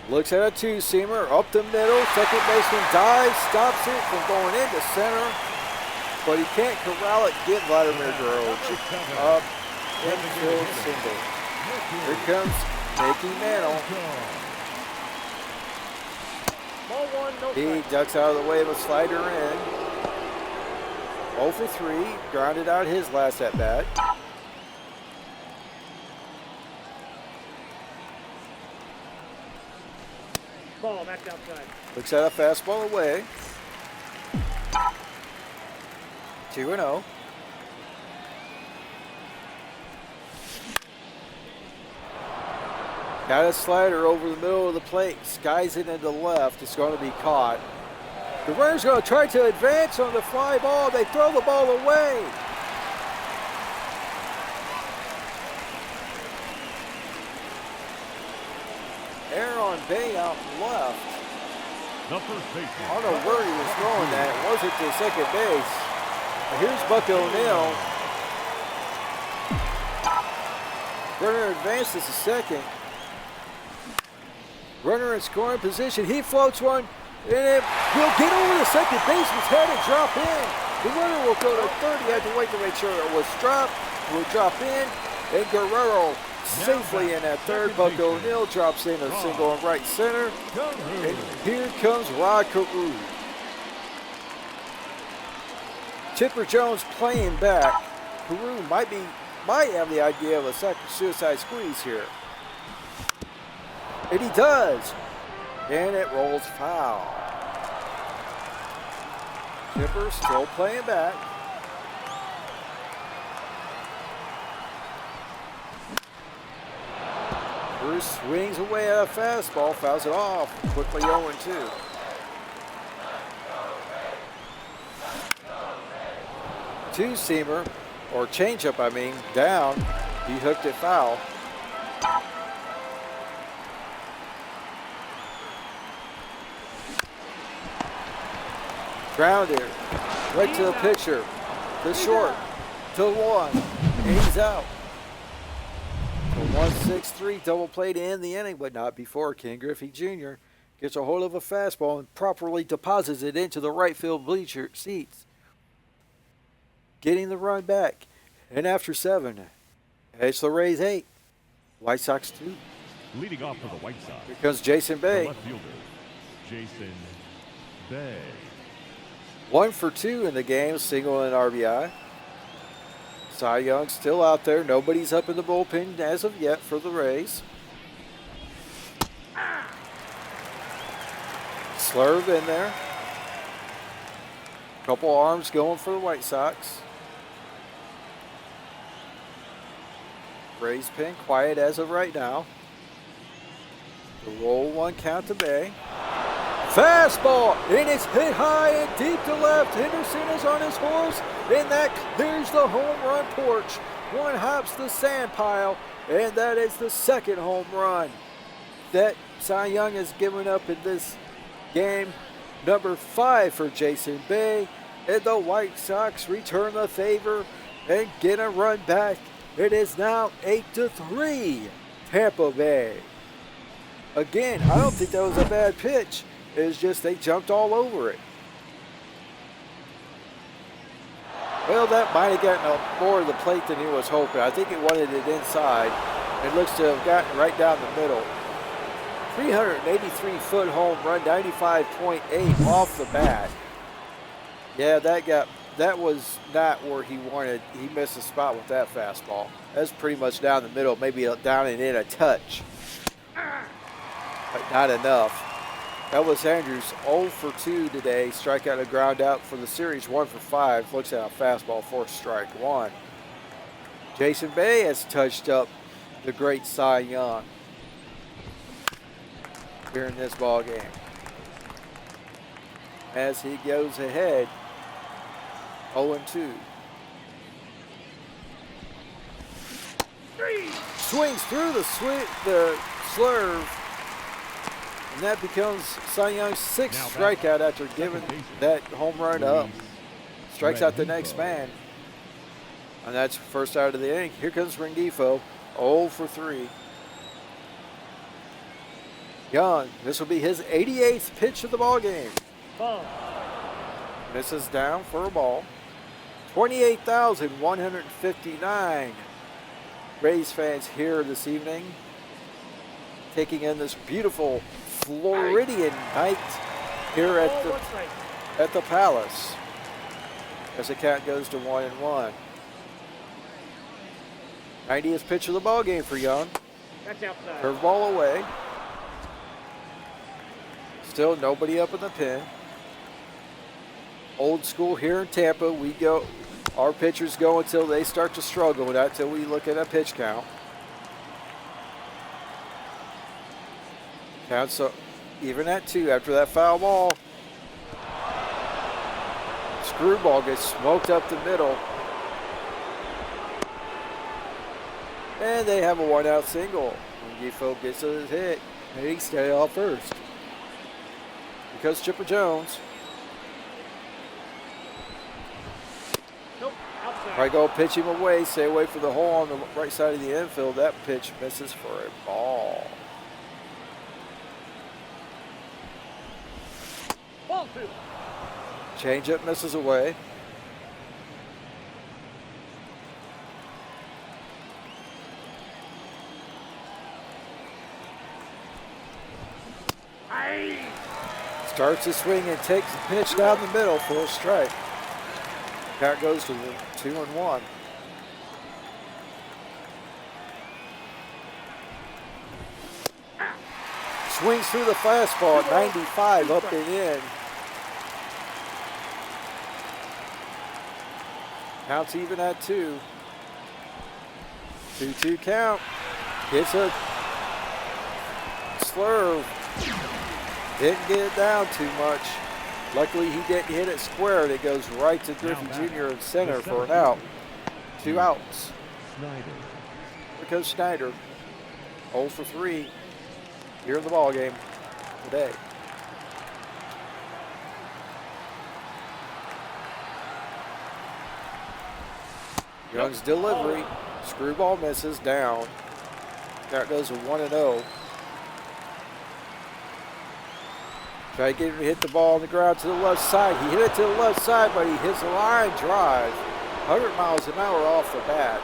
Speaker 1: Looks at a two-seamer, up the middle. Second baseman dives, stops it from going into center, but he can't corral it. Get Vladimir Guerrero up infield single. Here comes Mickey Mantle. He ducks out of the way of a slider in. 0 for 3, grounded out his last at-bat.
Speaker 2: Ball back outside.
Speaker 1: Looks at a fastball away. 2-0. Got a slider over the middle of the plate. Skies it into the left. It's going to be caught. The runner's going to try to advance on the fly ball. They throw the ball away. Aaron Bay out left.
Speaker 3: The first baseman.
Speaker 1: I don't know where he was throwing that. It wasn't to second base. But here's Buck O'Neill. Runner advances to second. Runner in scoring position. He floats one, and it will get over the second baseman's head and drop in. The runner will go to third. You have to wait to make sure it was dropped. Will drop in, and Guerrero safely in at third. Buck O'Neill drops in a single in right center. And here comes Rod Carew. Chipper Jones playing back. Carew might have the idea of a suicide squeeze here. And he does. And it rolls foul. Chipper still playing back. Bruce swings away at a fastball, fouls it off. Quickly 0-2. Two-seamer, or changeup, I mean, down. He hooked it foul. Grounded, right to the pitcher, to short, to one, and he's out. So 1-6-3 double play to end the inning, but not before Ken Griffey Jr. gets a hold of a fastball and properly deposits it into the right field bleacher seats, getting the run back. And after 7, it's the Rays 8, White Sox 2.
Speaker 3: Leading off for the White Sox,
Speaker 1: Here comes Jason
Speaker 3: the
Speaker 1: Bay.
Speaker 3: left fielder, Jason Bay.
Speaker 1: 1 for 2 in the game, single and RBI. Cy Young still out there. Nobody's up in the bullpen as of yet for the Rays. Slurve in there. Couple arms going for the White Sox. Rays pen quiet as of right now. The roll 1 count to Bay. Fastball, and it's hit high and deep to left. Henderson is on his horse, and that clears the home run porch. One hops the sand pile, and that is the second home run that Cy Young has given up in this game. Number 5 for Jason Bay, and the White Sox return the favor and get a run back. It is now 8-3, Tampa Bay. Again, I don't think that was a bad pitch. It's just they jumped all over it. Well, that might have gotten more of the plate than he was hoping. I think he wanted it inside. It looks to have gotten right down the middle. 383-foot home run, 95.8 off the bat. Yeah, that was not where he wanted. He missed a spot with that fastball. That's pretty much down the middle, maybe down and in a touch, but not enough. That was Andrews 0 for 2 today. Strikeout and ground out for the series, 1 for 5. Looks at a fastball, forced strike 1. Jason Bay has touched up the great Cy Young here in this ball game as he goes ahead 0-2. Swings through the slurve. And that becomes Cy Young's 6th strikeout after giving that home run up. Strikes out the next man. And that's first out of the inning. Here comes Rengifo, 0 for 3. Young, this will be his 88th pitch of the ball game.
Speaker 2: Ball.
Speaker 1: Misses down for a ball. 28,159 Rays fans here this evening, taking in this beautiful Floridian night here at the Palace as the count goes to 1-1. 90th pitch of the ball game for Young.
Speaker 2: That's outside.
Speaker 1: Curveball away. Still nobody up in the pen. Old school here in Tampa. We go. Our pitchers go until they start to struggle, not until we look at a pitch count. Counts even at 2 after that foul ball. Screwball gets smoked up the middle. And they have a 1-out single. Rengifo gets his hit, and he stay off first. Because Chipper Jones.
Speaker 2: Nope, outside.
Speaker 1: Probably go pitch him away, stay away from the hole on the right side of the infield. That pitch misses for a ball.
Speaker 2: Ball 2.
Speaker 1: Changeup misses away. Starts to swing and takes the pitch down the middle for a strike. Count goes to 2-1. Swings through the fastball at 95, up and in. Counts even at 2. 2-2 count. Gets a slurve. Didn't get it down too much. Luckily, he didn't hit it square. It goes right to Griffey Jr. in center for an out. 2 outs.
Speaker 3: Snyder.
Speaker 1: Here goes Snyder. 0 for 3 here in the ball game today. Young's delivery. Screwball misses down. There it goes a 1-0. Try to get him to hit the ball on the ground to the left side. He hit it to the left side, but he hits a line drive. 100 miles an hour off the bat.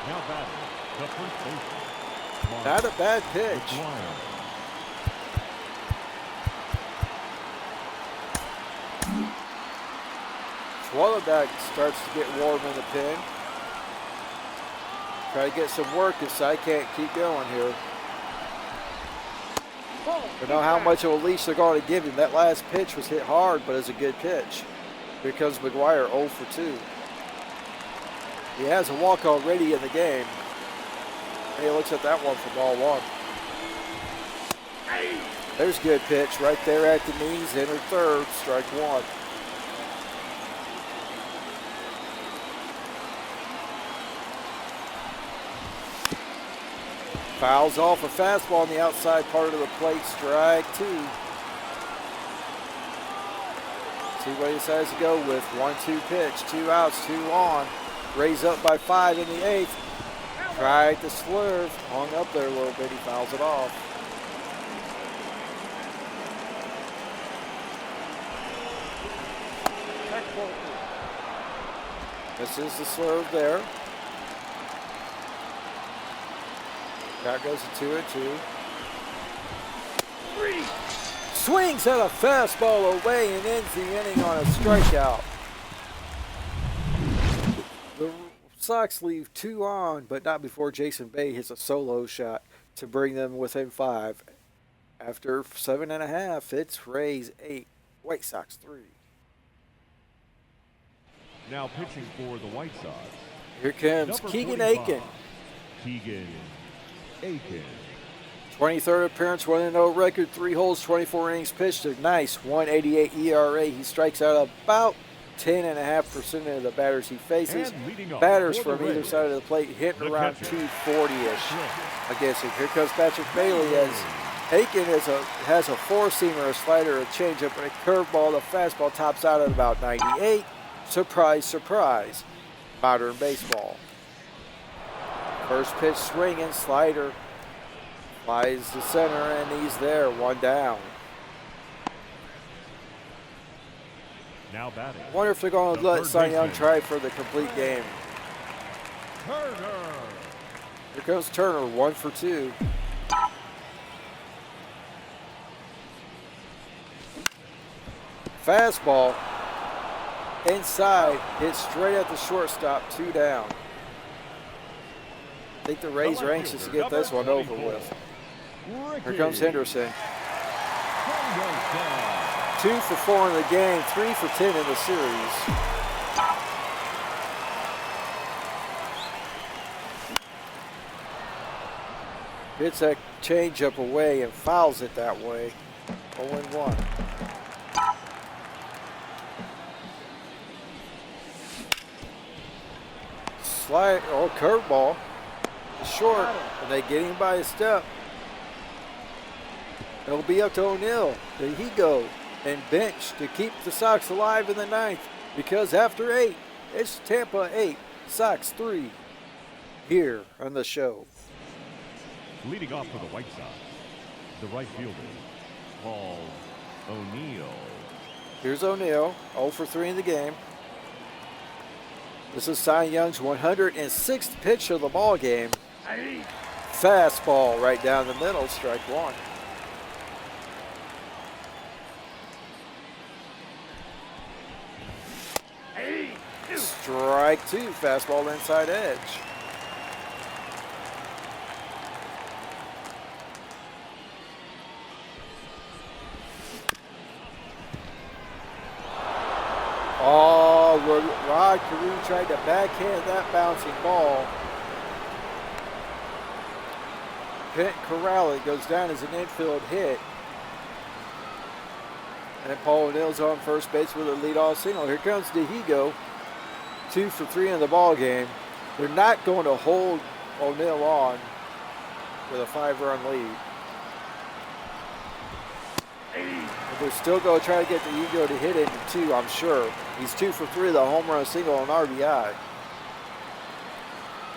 Speaker 3: Now batting, the first baseman.
Speaker 1: Not a bad pitch. Swallowback starts to get warm in the pen. Try to get some work because I can't keep going here. Don't know how much of a leash they're going to give him. That last pitch was hit hard, but it's a good pitch. Here comes McGuire, 0 for 2. He has a walk already in the game. And he looks at that one for ball 1. There's a good pitch right there at the knees, enter third, strike 1. Fouls off a fastball on the outside part of the plate, strike 2. See what he decides to go with. 1-2 pitch, 2 outs, 2 on. Raise up by 5 in the 8th. Tried to slurve, hung up there a little bit, he fouls it off. This is the slurve there. That goes to 2-2. Swings at a fastball away and ends the inning on a strikeout. The Sox leave 2 on, but not before Jason Bay hits a solo shot to bring them within 5. After 7.5, it's Rays 8, White Sox 3.
Speaker 3: Now pitching for the White Sox.
Speaker 1: Here comes
Speaker 3: Number
Speaker 1: Keegan
Speaker 3: 45,
Speaker 1: Aiken.
Speaker 3: Keegan Aiken.
Speaker 1: 23rd appearance, 1-0 record, 3 holes, 24 innings pitched, a nice 1.88 ERA. He strikes out about 10.5% of the batters he faces. Batters from either side of the plate hitting around 240-ish against him. Here comes Patrick Bailey as Aiken has a 4-seamer, a slider, a changeup, and a curveball. The fastball tops out at about 98. Surprise, surprise. Modern baseball. First pitch swinging, slider. Flies to center, and he's there, 1 down.
Speaker 3: Now batting.
Speaker 1: I wonder if they're going to let Cy Young try for the complete game.
Speaker 3: Turner.
Speaker 1: Here comes Turner, 1 for 2. Fastball. Inside, hit straight at the shortstop, 2 down. I think the Rays are anxious to get this one over with. Here comes Henderson. 2 for 4 in the game, 3 for 10 in the series. Hits that changeup away and fouls it that way. 0-1. Slide or curveball. Short, and they get him by a step. It'll be up to O'Neill. There he go. And bench to keep the Sox alive in the 9th. Because after 8, it's Tampa 8, Sox 3. Here on the show.
Speaker 3: Leading off for the White Sox, the right fielder, Paul O'Neill.
Speaker 1: Here's O'Neill, 0 for 3 in the game. This is Cy Young's 106th pitch of the ball game. Fastball right down the middle, strike 1. Strike 2, fastball inside edge. Oh, Rod Carew tried to backhand that bouncing ball. Corrales goes down as an infield hit. And Paul O'Neill's on first base with a leadoff single. Here comes DeHigo, 2 for 3 in the ball game. They're not going to hold O'Neill on with a 5-run lead. But they're still going to try to get DeHigo to hit into 2, I'm sure. He's 2 for 3 with a home run single and RBI.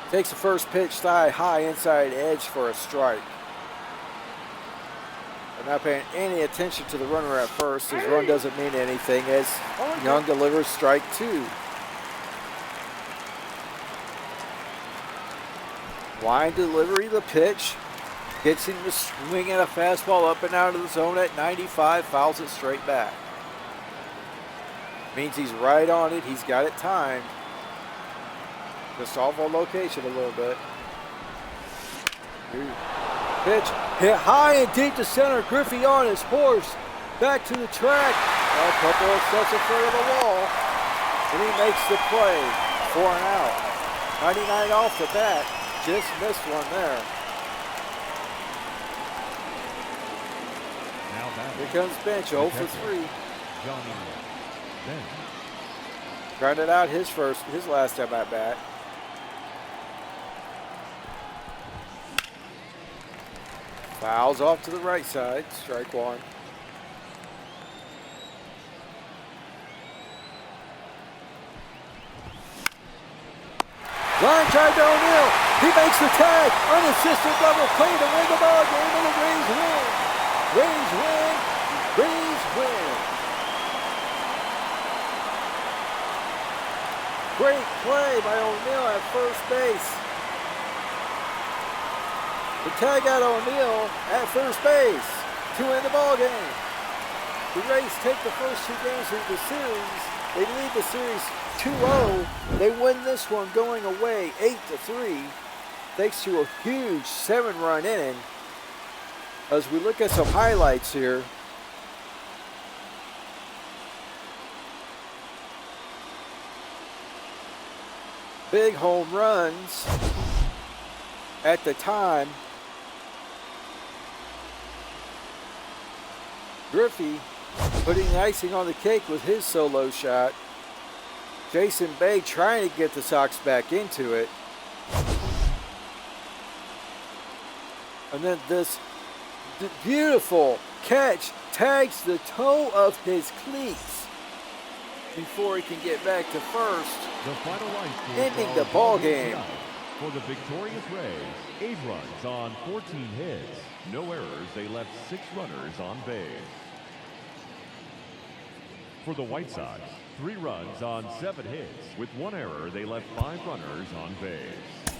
Speaker 1: Takes the first pitch high inside edge for a strike. They're not paying any attention to the runner at first. His run doesn't mean anything as Young delivers strike 2. Line delivery, the pitch. Gets him to swing at a fastball up and out of the zone at 95. Fouls it straight back. Means he's right on it. He's got it timed. Just off on location a little bit. Pitch hit high and deep to center. Griffey on his horse. Back to the track. A couple of steps in front of the wall. And he makes the play for an out. 99 off the bat. Just missed one there. Here comes Bench, 0 for 3. Grounded out his last time at bat. Fouls off to the right side, strike 1. Line drive to O'Neill. He makes the tag. Unassisted double play to win the ball game, and the Rays win. Rays win. Rays win. Great play by O'Neill at first base. The tag out O'Neill at first base to win the ball game. The Rays take the first 2 games of the series. They lead the series 2-0. They win this one going away 8-3. Thanks to a huge 7-run inning. As we look at some highlights here. Big home runs at the time. Griffey putting the icing on the cake with his solo shot. Jason Bay trying to get the Sox back into it. And then this beautiful catch tags the toe of his cleats before he can get back to first,
Speaker 3: The final line score
Speaker 1: ending the ball game.
Speaker 3: For the victorious Rays, 8 runs on 14 hits. No errors, they left 6 runners on base. For the White Sox, 3 runs on 7 hits. With 1 error, they left 5 runners on base.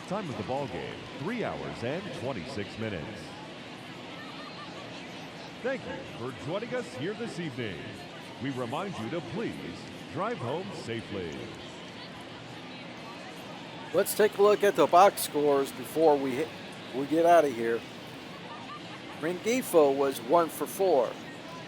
Speaker 3: Time of the ball game, 3 hours and 26 minutes. Thank you for joining us here this evening. We remind you to please drive home safely.
Speaker 1: Let's take a look at the box scores before we get out of here. Rengifo was 1 for 4.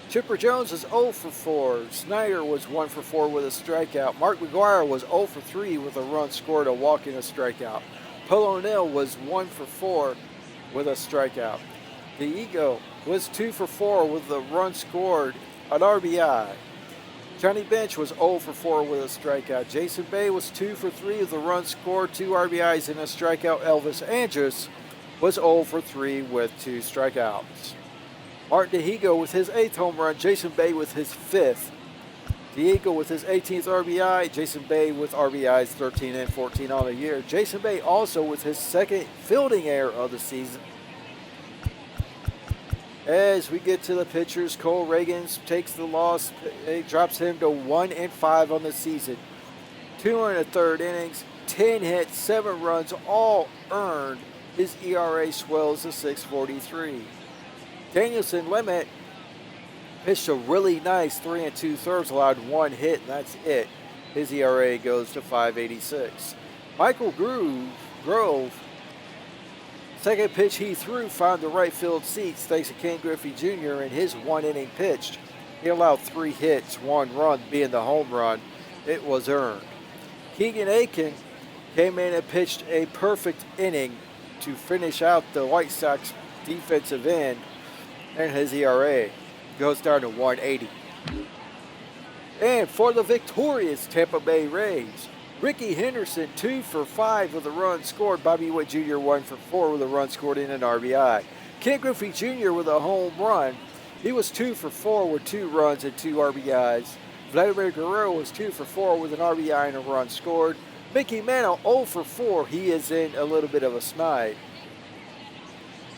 Speaker 1: Chipper Jones was 0 for 4. Snyder was 1 for 4 with a strikeout. Mark McGuire was 0 for 3 with a run scored, a walk, and a strikeout. Paul O'Neill was 1 for 4 with a strikeout. DeHigo was 2 for 4 with a run scored, an RBI. Johnny Bench was 0 for 4 with a strikeout. Jason Bay was 2 for 3 with a run scored, 2 RBIs, and a strikeout. Elvis Andrus was 0 for 3 with 2 strikeouts. Martin DeHigo with his 8th home run. Jason Bay with his 5th. DeHigo with his 18th RBI. Jason Bay with RBIs 13 and 14 on the year. Jason Bay also with his 2nd fielding error of the season. As we get to the pitchers, Cole Reagans takes the loss. It drops him to 1 and 5 on the season. 2 1/3 innings, 10 hits, 7 runs, all earned. His ERA swells to 6.43. Danielson Lemmet pitched a really nice 3 2/3, allowed 1 hit, and that's it. His ERA goes to 5.86. Michael Grove, second pitch he threw found the right field seats thanks to Ken Griffey Jr. in his 1 inning pitched. He allowed 3 hits, 1 run being the home run. It was earned. Keegan Aiken came in and pitched a perfect inning. to finish out the White Sox defensive end, and his ERA goes down to 180. And for the victorious Tampa Bay Rays, Ricky Henderson 2 for 5 with a run scored. Bobby Witt Jr. 1 for 4 with a run scored and an RBI. Ken Griffey Jr. with a home run. He was 2 for 4 with 2 runs and 2 RBIs. Vladimir Guerrero was 2 for 4 with an RBI and a run scored. Mickey Mantle 0 for 4. He is in a little bit of a snide.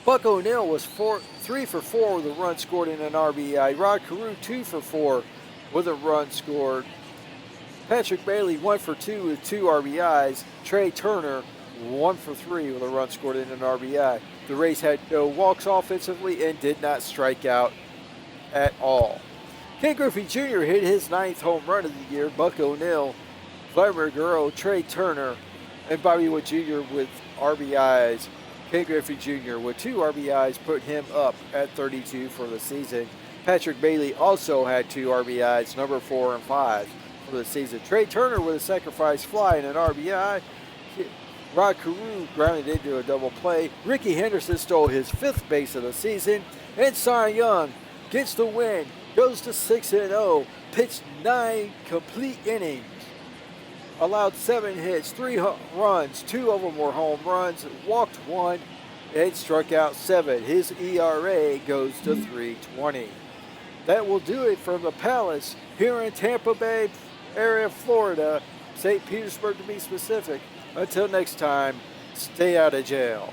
Speaker 1: Buck O'Neil was 3 for 4 with a run scored and an RBI. Rod Carew 2 for 4 with a run scored. Patrick Bailey 1 for 2 with 2 RBIs. Trey Turner 1 for 3 with a run scored and an RBI. The Rays had no walks offensively and did not strike out at all. Ken Griffey Jr. hit his 9th home run of the year. Buck O'Neil, Vladimir Guerrero, Trey Turner, and Bobby Witt Jr. with RBIs. Ken Griffey Jr. with 2 RBIs put him up at 32 for the season. Patrick Bailey also had 2 RBIs, number 4 and 5 for the season. Trey Turner with a sacrifice fly and an RBI. Rod Carew grounded into a double play. Ricky Henderson stole his 5th base of the season. And Cy Young gets the win, goes to 6-0, pitched 9 complete innings, allowed 7 hits, 3 runs, 2 of them were home runs, walked 1, and struck out 7. His ERA goes to 3.20. That will do it from the Palace here in Tampa Bay area, Florida, St. Petersburg to be specific. Until next time, stay out of jail.